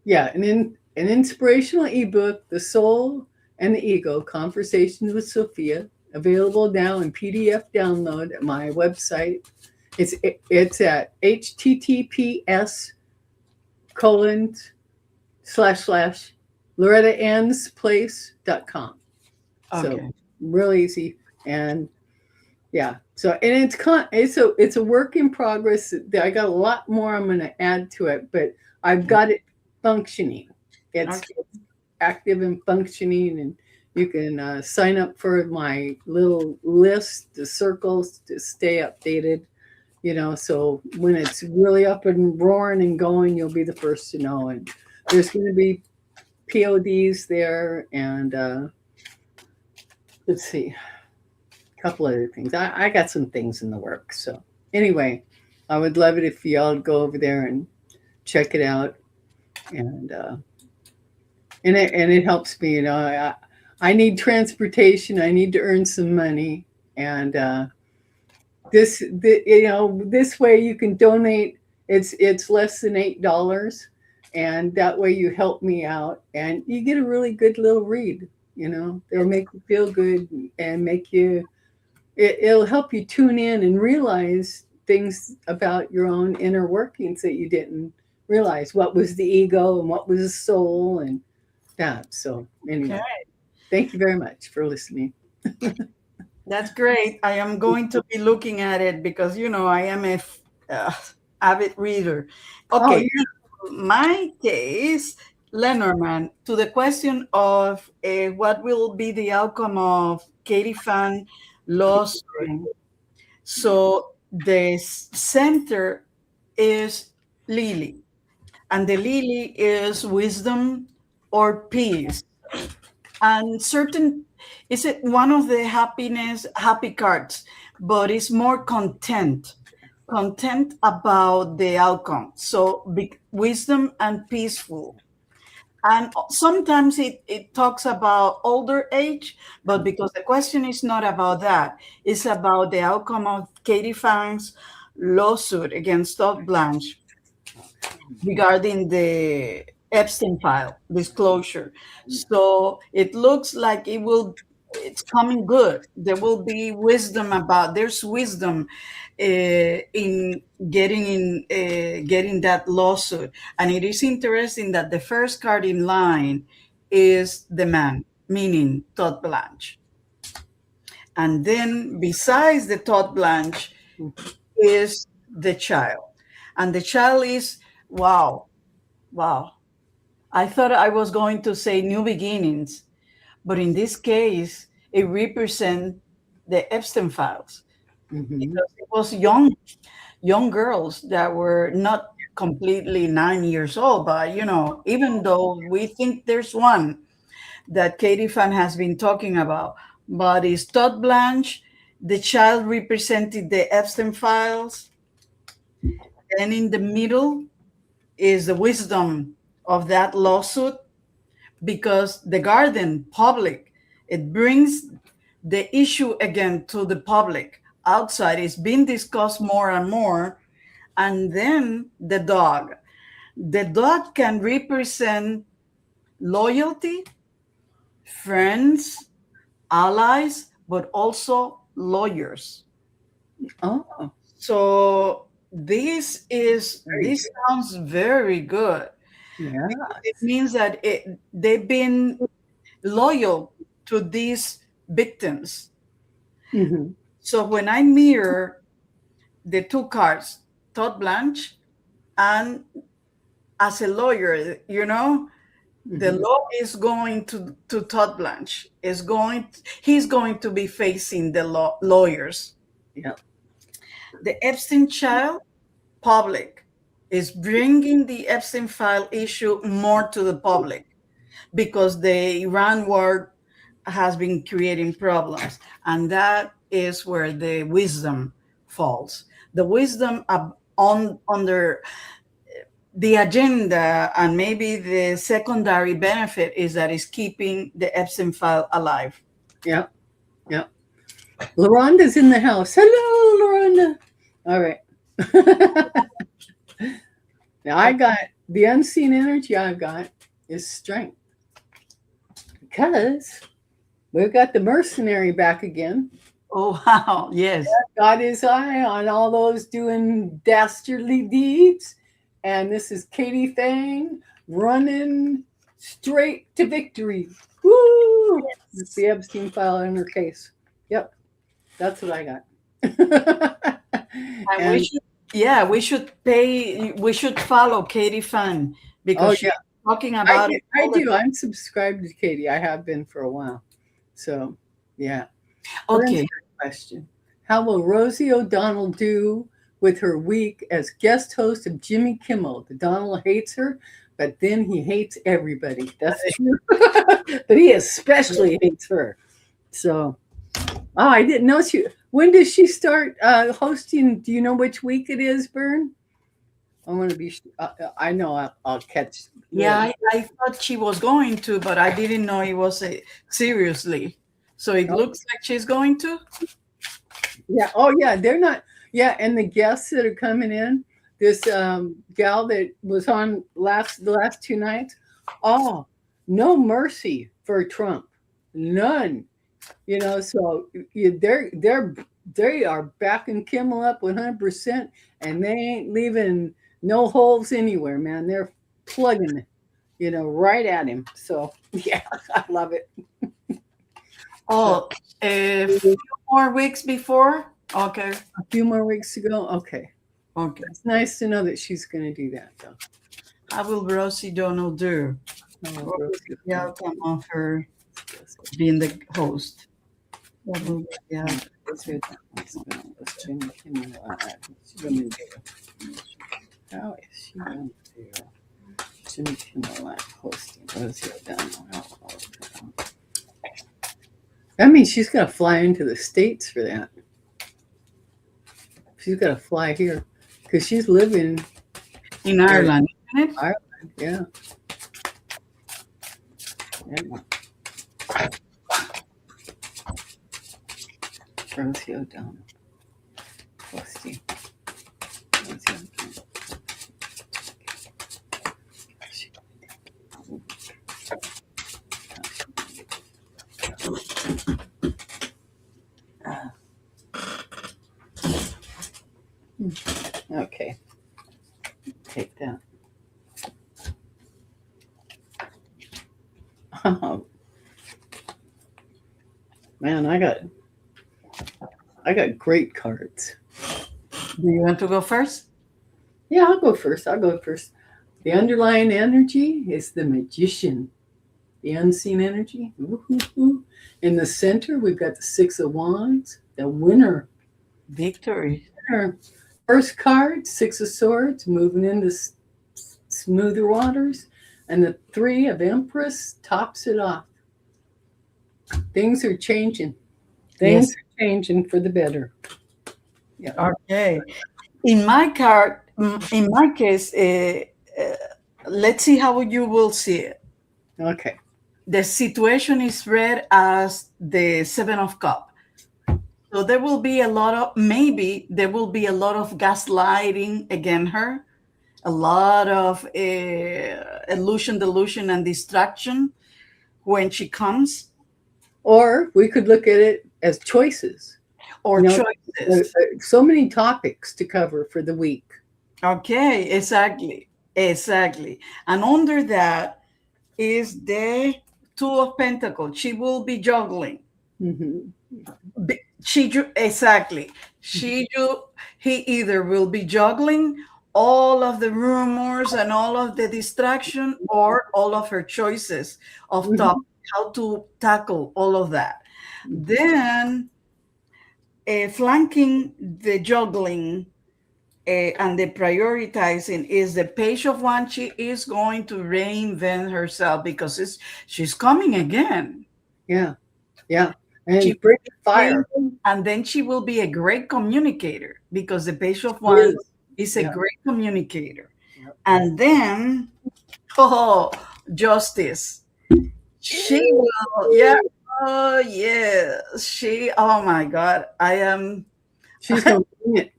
Yeah, an inspirational ebook, The Soul and the Ego, Conversations with Sophia, available now in PDF download at my website. It's at https colon slash slash lorettaansplace.com. So Okay. real easy. And yeah. So and it's a work in progress. I got a lot more I'm going to add to it, but I've got it functioning. It's active and functioning, and you can sign up for my little list, the circles, to stay updated. So when it's really up and roaring and going, you'll be the first to know. And there's going to be PODs there, and let's see, a couple other things. I got some things in the works. So anyway, I would love it if y'all would go over there and check it out, and it helps me. I need transportation. I need to earn some money, and this way you can donate. It's less than $8, and that way you help me out, and you get a really good little read. They'll make you feel good and it'll help you tune in and realize things about your own inner workings that you didn't realize. What was the ego and what was the soul and that. So Okay. anyway, thank you very much for listening. That's great. I am going to be looking at it because I am a uh, avid reader. Oh Okay, yeah. my case, Lenormand, to the question of what will be the outcome of Katie Fan lawsuit. So the center is Lily, and the Lily is wisdom or peace. And certain is it one of the happy cards, but it's more content about the outcome. So wisdom and peaceful. And sometimes it talks about older age, but because the question is not about that, it's about the outcome of Katie Fang's lawsuit against Todd Blanche regarding the Epstein file disclosure. So it looks like it's coming good. There's wisdom in getting that lawsuit. And it is interesting that the first card in line is the man, meaning Todd Blanche. And then besides the Todd Blanche is the child. And the child is, wow, wow. I thought I was going to say new beginnings, but in this case, it represents the Epstein files Hmm. because it was young, young girls that were not completely 9 years old, but even though we think there's one that Katie Fan has been talking about, but it's Todd Blanche, the child represented the Epstein files, and in the middle is the wisdom of that lawsuit, because the garden public, it brings the issue again to the public outside. It's being discussed more and more. And then the dog can represent loyalty, friends, allies, but also lawyers. Oh, So very this good. sounds very good, Yeah. because it means that they've been loyal to these victims. Hmm. So when I mirror the two cards, Todd Blanche, and as a lawyer, the Hmm. law is going to Todd Blanche. He's going to be facing the lawyers. Yeah. The Epstein child public is bringing the Epstein file issue more to the public, because the Iran war has been creating problems. And that is where the wisdom falls. The wisdom under the agenda, and maybe the secondary benefit, is that it's keeping the Epstein file alive. Yeah. Yeah. LaRonda's in the house. Hello, LaRonda. All right. Now I got the unseen energy I've got is strength because we've got the mercenary back again. Oh, wow. Yes. Got his eye on all those doing dastardly deeds. And this is Katie Thang running straight to victory. Woo! It's the Epstein file in her case. Yep, that's what I got. And And we should follow Katie Fan, oh because she's yeah, talking I about do. it I all the do. I'm subscribed to Katie. I have been for a while. So yeah. time. Burns Okay. question. How will Rosie O'Donnell do with her week as guest host of Jimmy Kimmel? The Donald hates her, but then he hates everybody. That's true. But he especially hates her. So, oh, I didn't know she. When does she start hosting? Do you know which week it is, Bern? I'm going to be. I know I'll catch. Yeah, I thought she was going to, but I didn't know it was seriously. So it looks like she's going to. Yeah. Oh, yeah. They're not. Yeah, and the guests that are coming in, this gal that was on the last 2 nights. Oh, no mercy for Trump, none. So they are backing Kimmel up 100%, and they ain't leaving no holes anywhere, man. They're plugging, right at him. So yeah, I love it. So Oh, a few more weeks before. Okay. a few more weeks to go. Okay. Okay. It's nice to know that she's going to do that, though. How will Rosie Donald do? Oh, What will be the Rosie, outcome of her being the host? What will be the outcome? Rosie, Jimmy Kimmel, she's gonna do? How is she going to do? Jimmy Kimmel hosting Rosie O'Donnell? I mean, she's got to fly into the States for that. She's got to fly here because she's living In Ireland, isn't in it? Ireland. Yeah. Yeah. Rosie O'Donnell hosting. Rosie O'Donnell. Okay. Take that. Oh, man, I got great cards. Do you want to go first? Yeah, I'll go first. I'll go first. The underlying energy is the magician, the unseen energy. Woo-hoo-hoo. In the center, we've got the Six of Wands, the winner. Victory. Winner. First card, Six of Swords, moving into smoother waters. And the Three of Empress tops it off. Things are changing. Things Yes. are changing for the better. Yeah. Okay. In my card, in my case, uh, let's see how you will see it. Okay. The situation is read as the Seven of Cup. So there will be a lot of, maybe there will be a lot of gaslighting against her, a lot of illusion, delusion, and distraction when she comes, Or we could look at it as choices. or You know, choices. so many topics to cover for the week. Okay, exactly. Exactly. And under that is the Two of Pentacles. She will be juggling. Hmm. Exactly. He either will be juggling all of the rumors and all of the distraction, or all of her choices of Hmm. how to tackle all of that. Hmm. Then flanking the juggling and the prioritizing is the Page of Wands. She is going to reinvent herself because she's coming again. Yeah. Yeah. She And will bring be fire. and then she will be a great communicator because the Page of She Wands is. is a Yeah. great communicator. Yep. And then, oh, Justice. She will, yeah. Oh, yeah. Oh my God. She's going to bring it.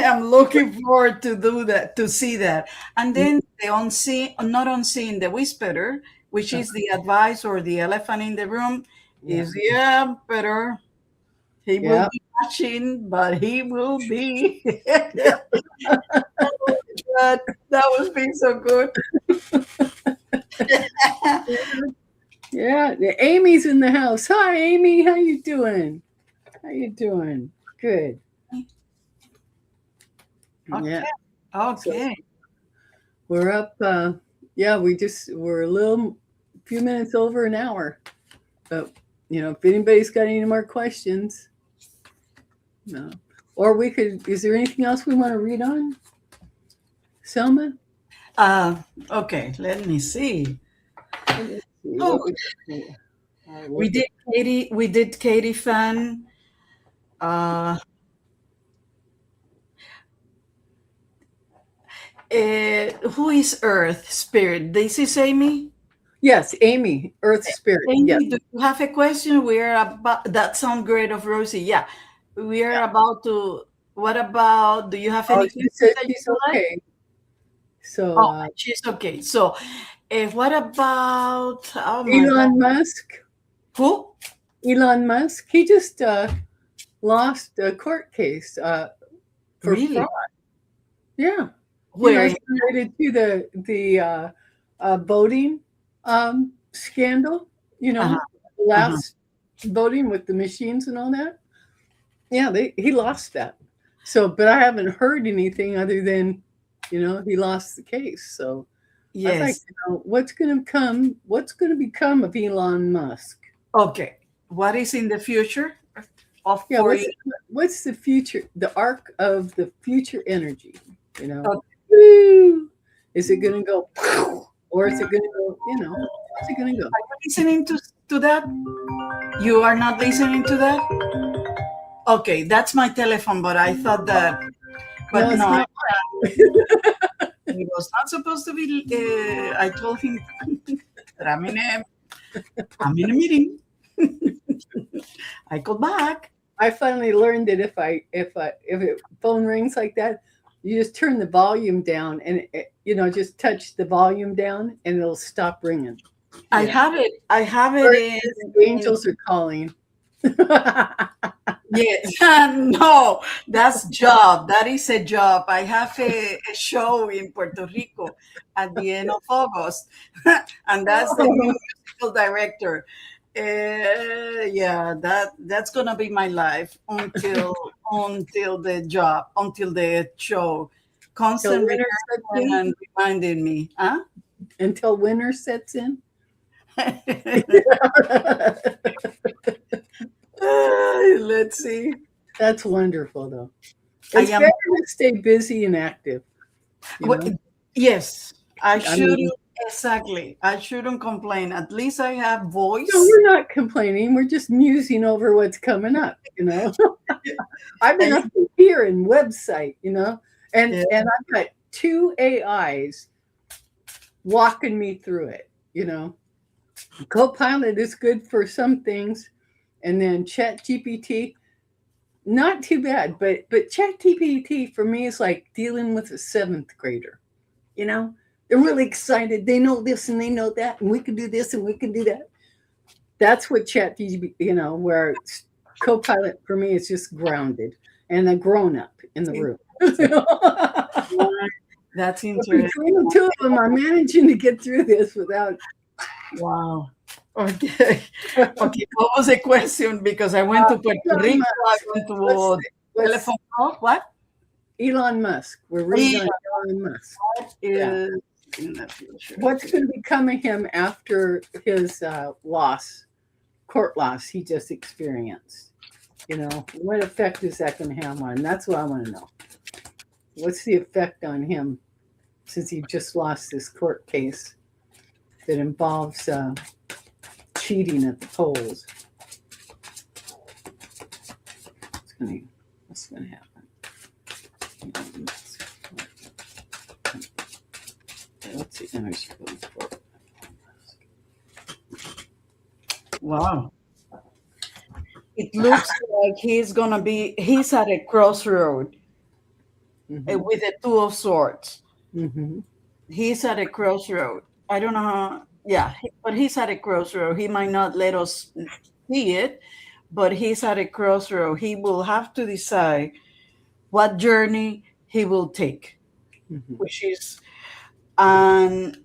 I'm looking forward to do that, to see that. And then the unseen, not unseen, the whisperer, which Uh, is the advice or the elephant in the room, yeah. is the emperor. He will Yeah. be watching, but he will be. Yeah. God, that was being so good. Yeah. Amy's in the house. Hi, Amy. How you doing? How you doing? Good. Yeah. Okay. So Okay. we're up. Yeah, we're a little few minutes over an hour. But if anybody's got any more questions, no. Or we could. Is there anything else we want to read on, Selma? Uh, okay. Let me see. Let me see Oh, what we. I'll we look at. did Katie. We did Katie fan. Uh, who is Earth Spirit? This is Amy. Yes, Amy, Earth Spirit. Yes. Amy, do you have a question? We're about that sound great of Rosie. Yeah, we are Yeah. about to. What about? Do you have Oh, any she said questions that you she's would like? okay. So Oh, she's okay. So, what about? Oh my God, Elon Musk. who? Elon Musk. He just lost a court case for fraud. Really? Yeah. Where? It's related to the voting scandal. Uh-huh, uh-huh. Last voting with the machines and all that. Yeah, he lost that. So, but I haven't heard anything other than, he lost the case. So I was like, Yes. what's going to come? What's going to become of Elon Musk? Okay. What is in the future of Yeah, for you? what's the future? The arc of the future energy. You know, Okay. Woo! Is it going to go, or is it going to go? How's it going to go? Are you listening to that? You are not listening to that? Okay, that's my telephone, but I thought that, No, but it's no, not. it was not supposed to be. I told him that I'm in a meeting. I called back. I finally learned that if a phone rings like that, you just turn the volume down and just touch the volume down and it'll stop ringing. I Yeah. have it. I have it Or the in angels are calling. yes. No, that's job. That is a job. I have a show in Puerto Rico at the end of August, and that's the new musical director. Yeah, that's gonna be my life until the job, until the show. Till Constant winter sets rehearsing in. and reminding me, huh? Until winter sets in. Let's see. That's wonderful, though. I It's am. better to stay busy and active, you Well, know? yes, I I shouldn't. mean, Exactly. I shouldn't complain. At least I have no, voice. we're not complaining. We're just musing over what's coming up, you know? I've been And up to here in website, yeah, and I've got two AIs walking me through it, you know? Copilot is good for some things, and then Chat GPT, not too bad, but Chat GPT for me is like dealing with a seventh grader. You know, they're really excited. They know this and they know that, and we can do this and we can do that. That's what Chat GPT, where Copilot for me is just grounded and a grown up in the room. that's But interesting. between the two of them, I'm managing to get through this without. Wow. Okay. Okay. What was the question? Because I went to Puerto Elon Rico. I Musk. went What's to what's telephone call. What? Elon Musk? We're He reading on Elon Musk. Yeah. is in the future. What's going to become of him after his court loss he just experienced? What effect is that going to have on him? That's what I want to know. What's the effect on him since he just lost this court case that involves cheating at the polls? What's going to happen? What's the energy going for? Wow. It looks like he's at a crossroad Mm-hmm. with a two of swords. Mm-hmm. He's at a crossroad. I don't know how, yeah, but he's at a crossroad. He might not let us see it, but he's at a crossroad. He will have to decide what journey he will take, Mm-hmm. which is, and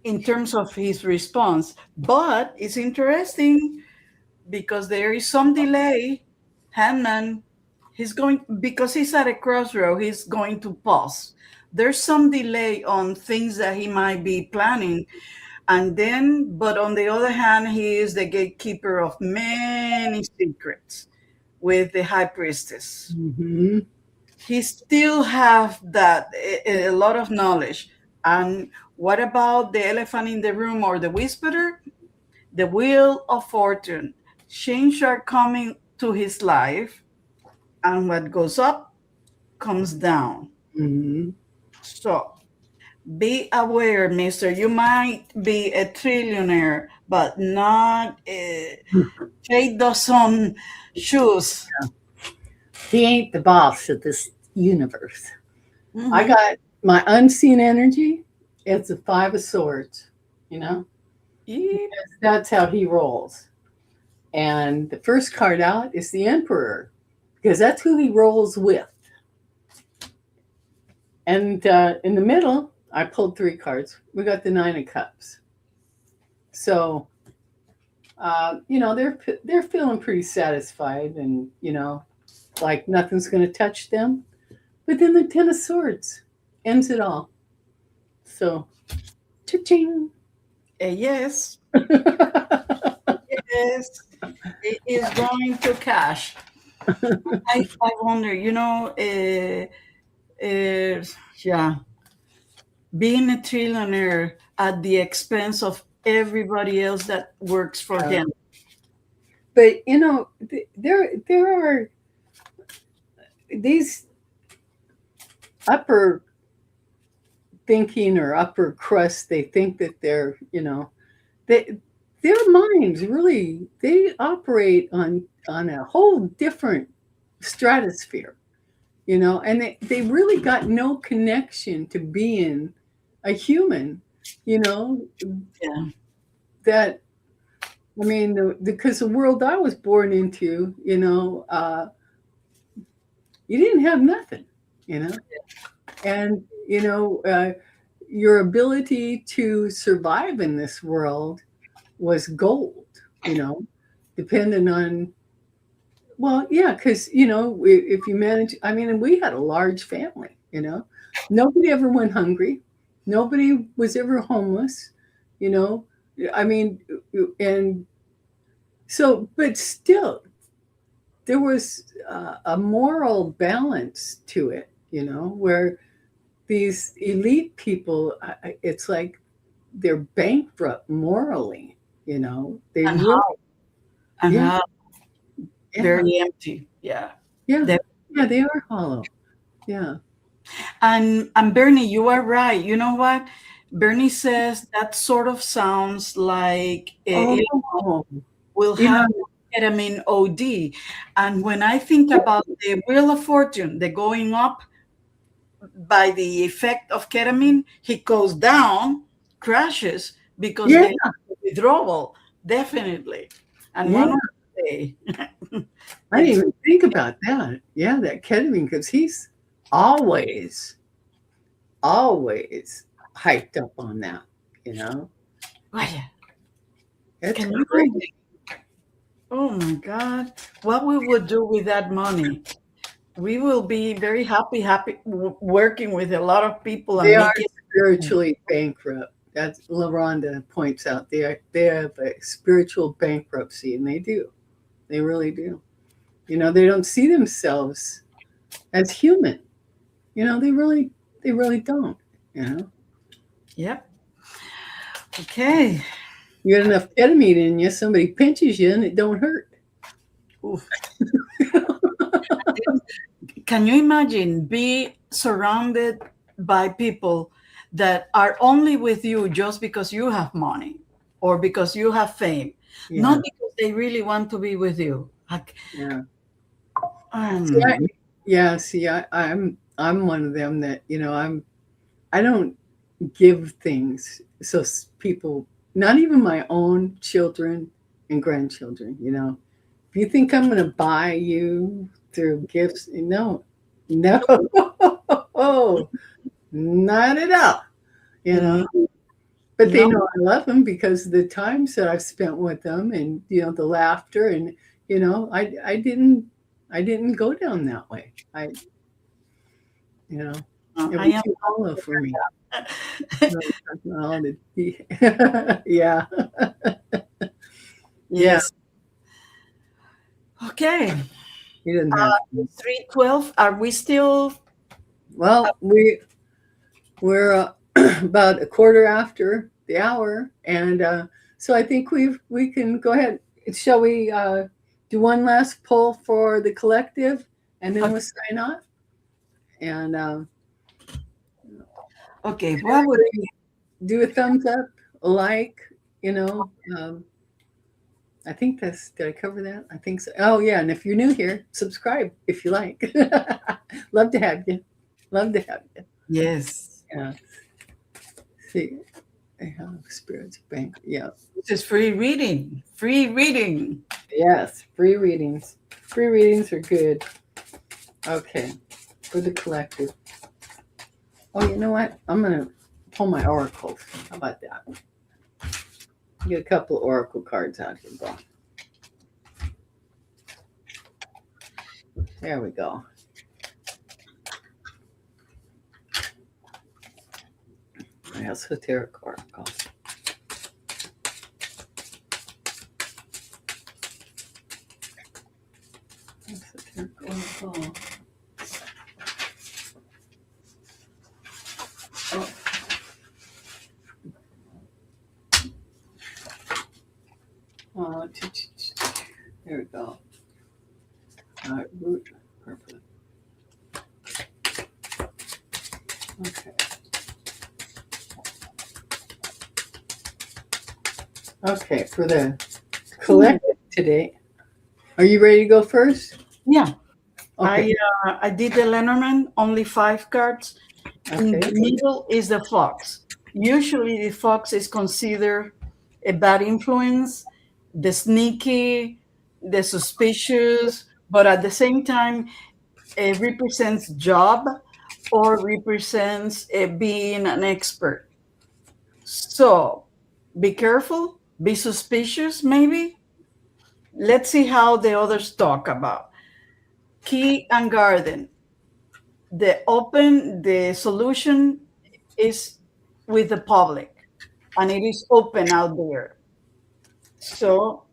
in terms of his response. But it's interesting because there is some delay. Hammond, he's going, because he's at a crossroad, he's going to pause. There's some delay on things that he might be planning. And then, but on the other hand, he is the gatekeeper of many secrets with the high priestess. Mm-hmm. He still have that a lot of knowledge. And what about the elephant in the room or the whisperer? The wheel of fortune. Change are coming to his life, and what goes up comes down. Mm-hmm. So be aware, mister. You might be a trillionaire, but not Jade does on shoes. He ain't the boss of this universe. I Mm-hmm. got my unseen energy. It's a five of swords, you know? Yep. That's how he rolls. And the first card out is the Emperor, because that's who he rolls with. And in the middle, I pulled three cards. We got the Nine of Cups. So, they're feeling pretty satisfied, and like nothing's going to touch them. But then the Ten of Swords ends it all. So, cha-ching. Yes, yes, it is going to cash. I wonder, yeah, being a trillionaire at the expense of everybody else that works for him. But there are these upper thinking or upper crust. They think that they, their minds really they operate on a whole different stratosphere, and they really got no connection to being a human, you know Yeah, that I mean, because the world I was born into, you didn't have nothing, you know, and your ability to survive in this world was gold, you know, depending on, well, yeah, because if you manage, I mean, and we had a large family, nobody ever went hungry, nobody was ever homeless, you know, I mean, and so, but still, there was a moral balance to it, where these elite people, it's like they're bankrupt morally, they And really, how and yeah, how yeah, very empty. Yeah. yeah, That- yeah, they are hollow. Yeah. and Bernie, you are right. You know what? Bernie says that sort of sounds like Oh, will yeah, have ketamine OD. And when I think about the Wheel of Fortune, the going up by the effect of ketamine, he goes down, crashes because yeah, they have withdrawal, definitely. And yeah. one of the I didn't it's even think about that. Yeah, that ketamine, because he's always, always hyped up on that, you know? Vaya, It's can you crazy. oh my God, what we would do with that money? We will be very happy working with a lot of people They and are making. spiritually bankrupt. That's LaRonda points out. They have a spiritual bankruptcy, and they do. They really do. They don't see themselves as human. They really don't. You know, Yep. Okay. you got enough ketamine in you, somebody pinches you, and it don't hurt. Oof. Can you imagine be surrounded by people that are only with you just because you have money or because you have fame, not Yeah, because they really want to be with you? Like, yeah. See, um, yeah. See, I'm one of them that I don't give things so people, not even my own children and grandchildren. If you think I'm going to buy you through gifts, no, no, not at all. You know, mm, but they no, know I love them because of the times that I've spent with them, and the laughter, and I didn't go down that way. You know, it I was am. too hollow for me. No, all the- yeah, yeah. Yes. Okay. He didn't have to. 3:12. Are we still? Well, we're about a quarter after the hour, and so I think we can go ahead. Shall we do one last poll for the collective, and then we'll sign off? And Okay. What would be? do a thumbs up, a like. You know, um, I think that's. Did I cover that? I think so. Oh yeah, and if you're new here, subscribe if you like. Love to have you. Love to have you. Yes. Yeah. See, I have spirits bank. Yeah. This is free reading. Free reading. Yes, free readings. Free readings are good. Okay, for the collective. Oh, you know what? I'm gonna pull my oracles. How about that? Get a couple of oracle cards out here, bro. There we go. My esoteric oracle. Esoteric oracle. Oh, oh, there we go. All right, root. Perfect. Okay. Okay, for the collective today. Are you ready to go first? Yeah. Okay. I did the Lenormand, only 5 cards. In Okay. the middle is the fox. Usually, the fox is considered a bad influence, the sneaky, the suspicious, but at the same time, it represents job or represents being an expert. So be careful, be suspicious, maybe. Let's see how the others talk about. Key and garden. The solution is with the public and it is open out there. So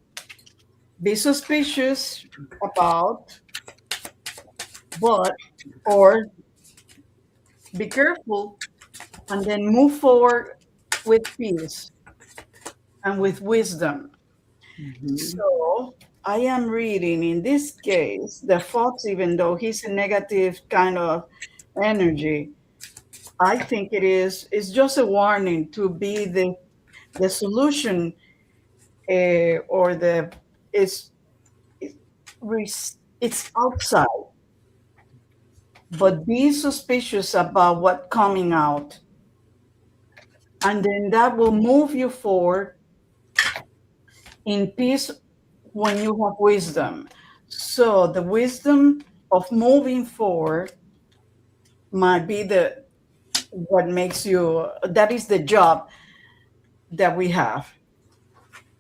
be suspicious about, but, or be careful, and then move forward with peace and with wisdom. Mhm. So I am reading in this case the fox, even though he's a negative kind of energy, I think it's just a warning to be the solution, or the it's it- it's outside, but be suspicious about what coming out, and then that will move you forward in peace when you have wisdom. So the wisdom of moving forward might be the what makes you, that is the job that we have.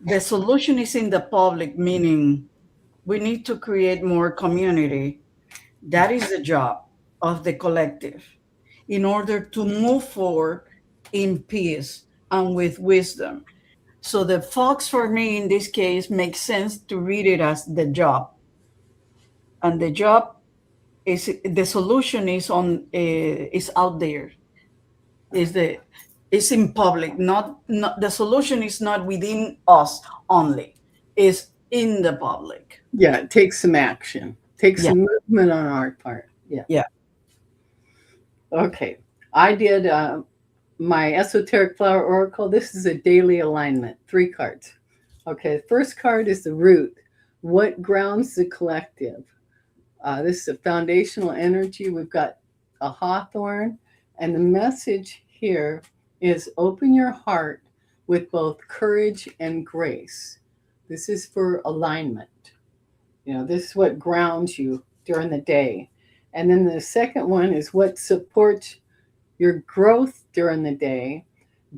The solution is in the public, meaning we need to create more community. That is the job of the collective in order to move forward in peace and with wisdom. So the fox for me in this case makes sense to read it as the job. And the job is the solution is is out there. Is the is in public, not the solution is not within us only. Is in the public. Yeah, it takes some action, takes Yeah. some movement on our part. Yeah. Yeah. Okay. I did my esoteric flower oracle. This is a daily alignment, 3 cards. Okay. First card is the root. What grounds the collective? This is a foundational energy. We've got a hawthorn, and the message here is open your heart with both courage and grace. This is for alignment. This is what grounds you during the day. And then the second one is what supports your growth during the day.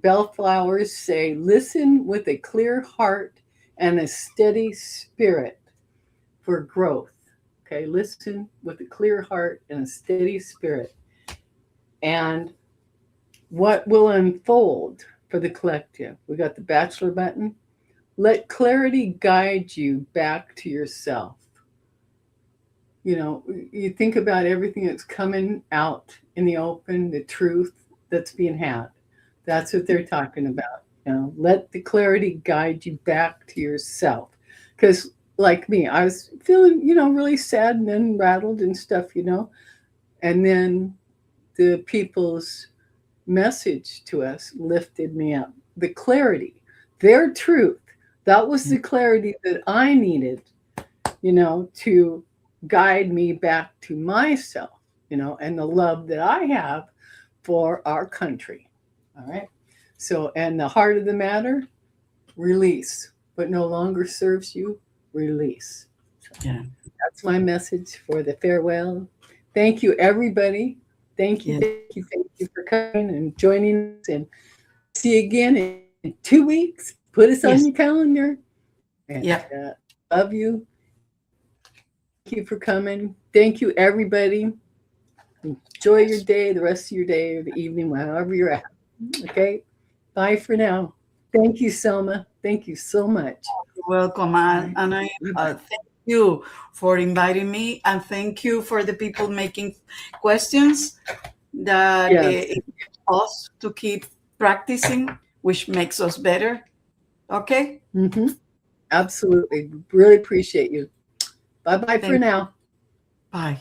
Bellflowers say, listen with a clear heart and a steady spirit for growth. Okay, listen with a clear heart and a steady spirit. And what will unfold for the collective? We got the bachelor button. Let clarity guide you back to yourself. You know, you think about everything that's coming out in the open, the truth that's being had. That's what they're talking about. Let the clarity guide you back to yourself. Because, like me, I was feeling, really sad and then rattled and stuff. And then the people's message to us lifted me up. The clarity, their truth, that was the clarity that I needed, to guide me back to myself, and the love that I have for our country. All right. So, and the heart of the matter, release. What no longer serves you, release. So Yeah. that's my message for the farewell. Thank you, everybody. Thank you, Yeah. thank you, thank you for coming and joining us. And we'll see you again in 2 weeks. Put us on Yes. your calendar. And Yeah. love you. Thank you for coming. Thank you, everybody. Enjoy your day, the rest of your day or the evening, wherever you're at. Okay? Bye for now. Thank you, Selma. Thank you so much. You're welcome. All right. And I Bye-bye. thank you for inviting me, and thank you for the people making questions that Yes. it helps us to keep practicing, which makes us better. Okay? Mm-hmm. Absolutely. Really appreciate you. Bye bye for Thank you. now. Bye.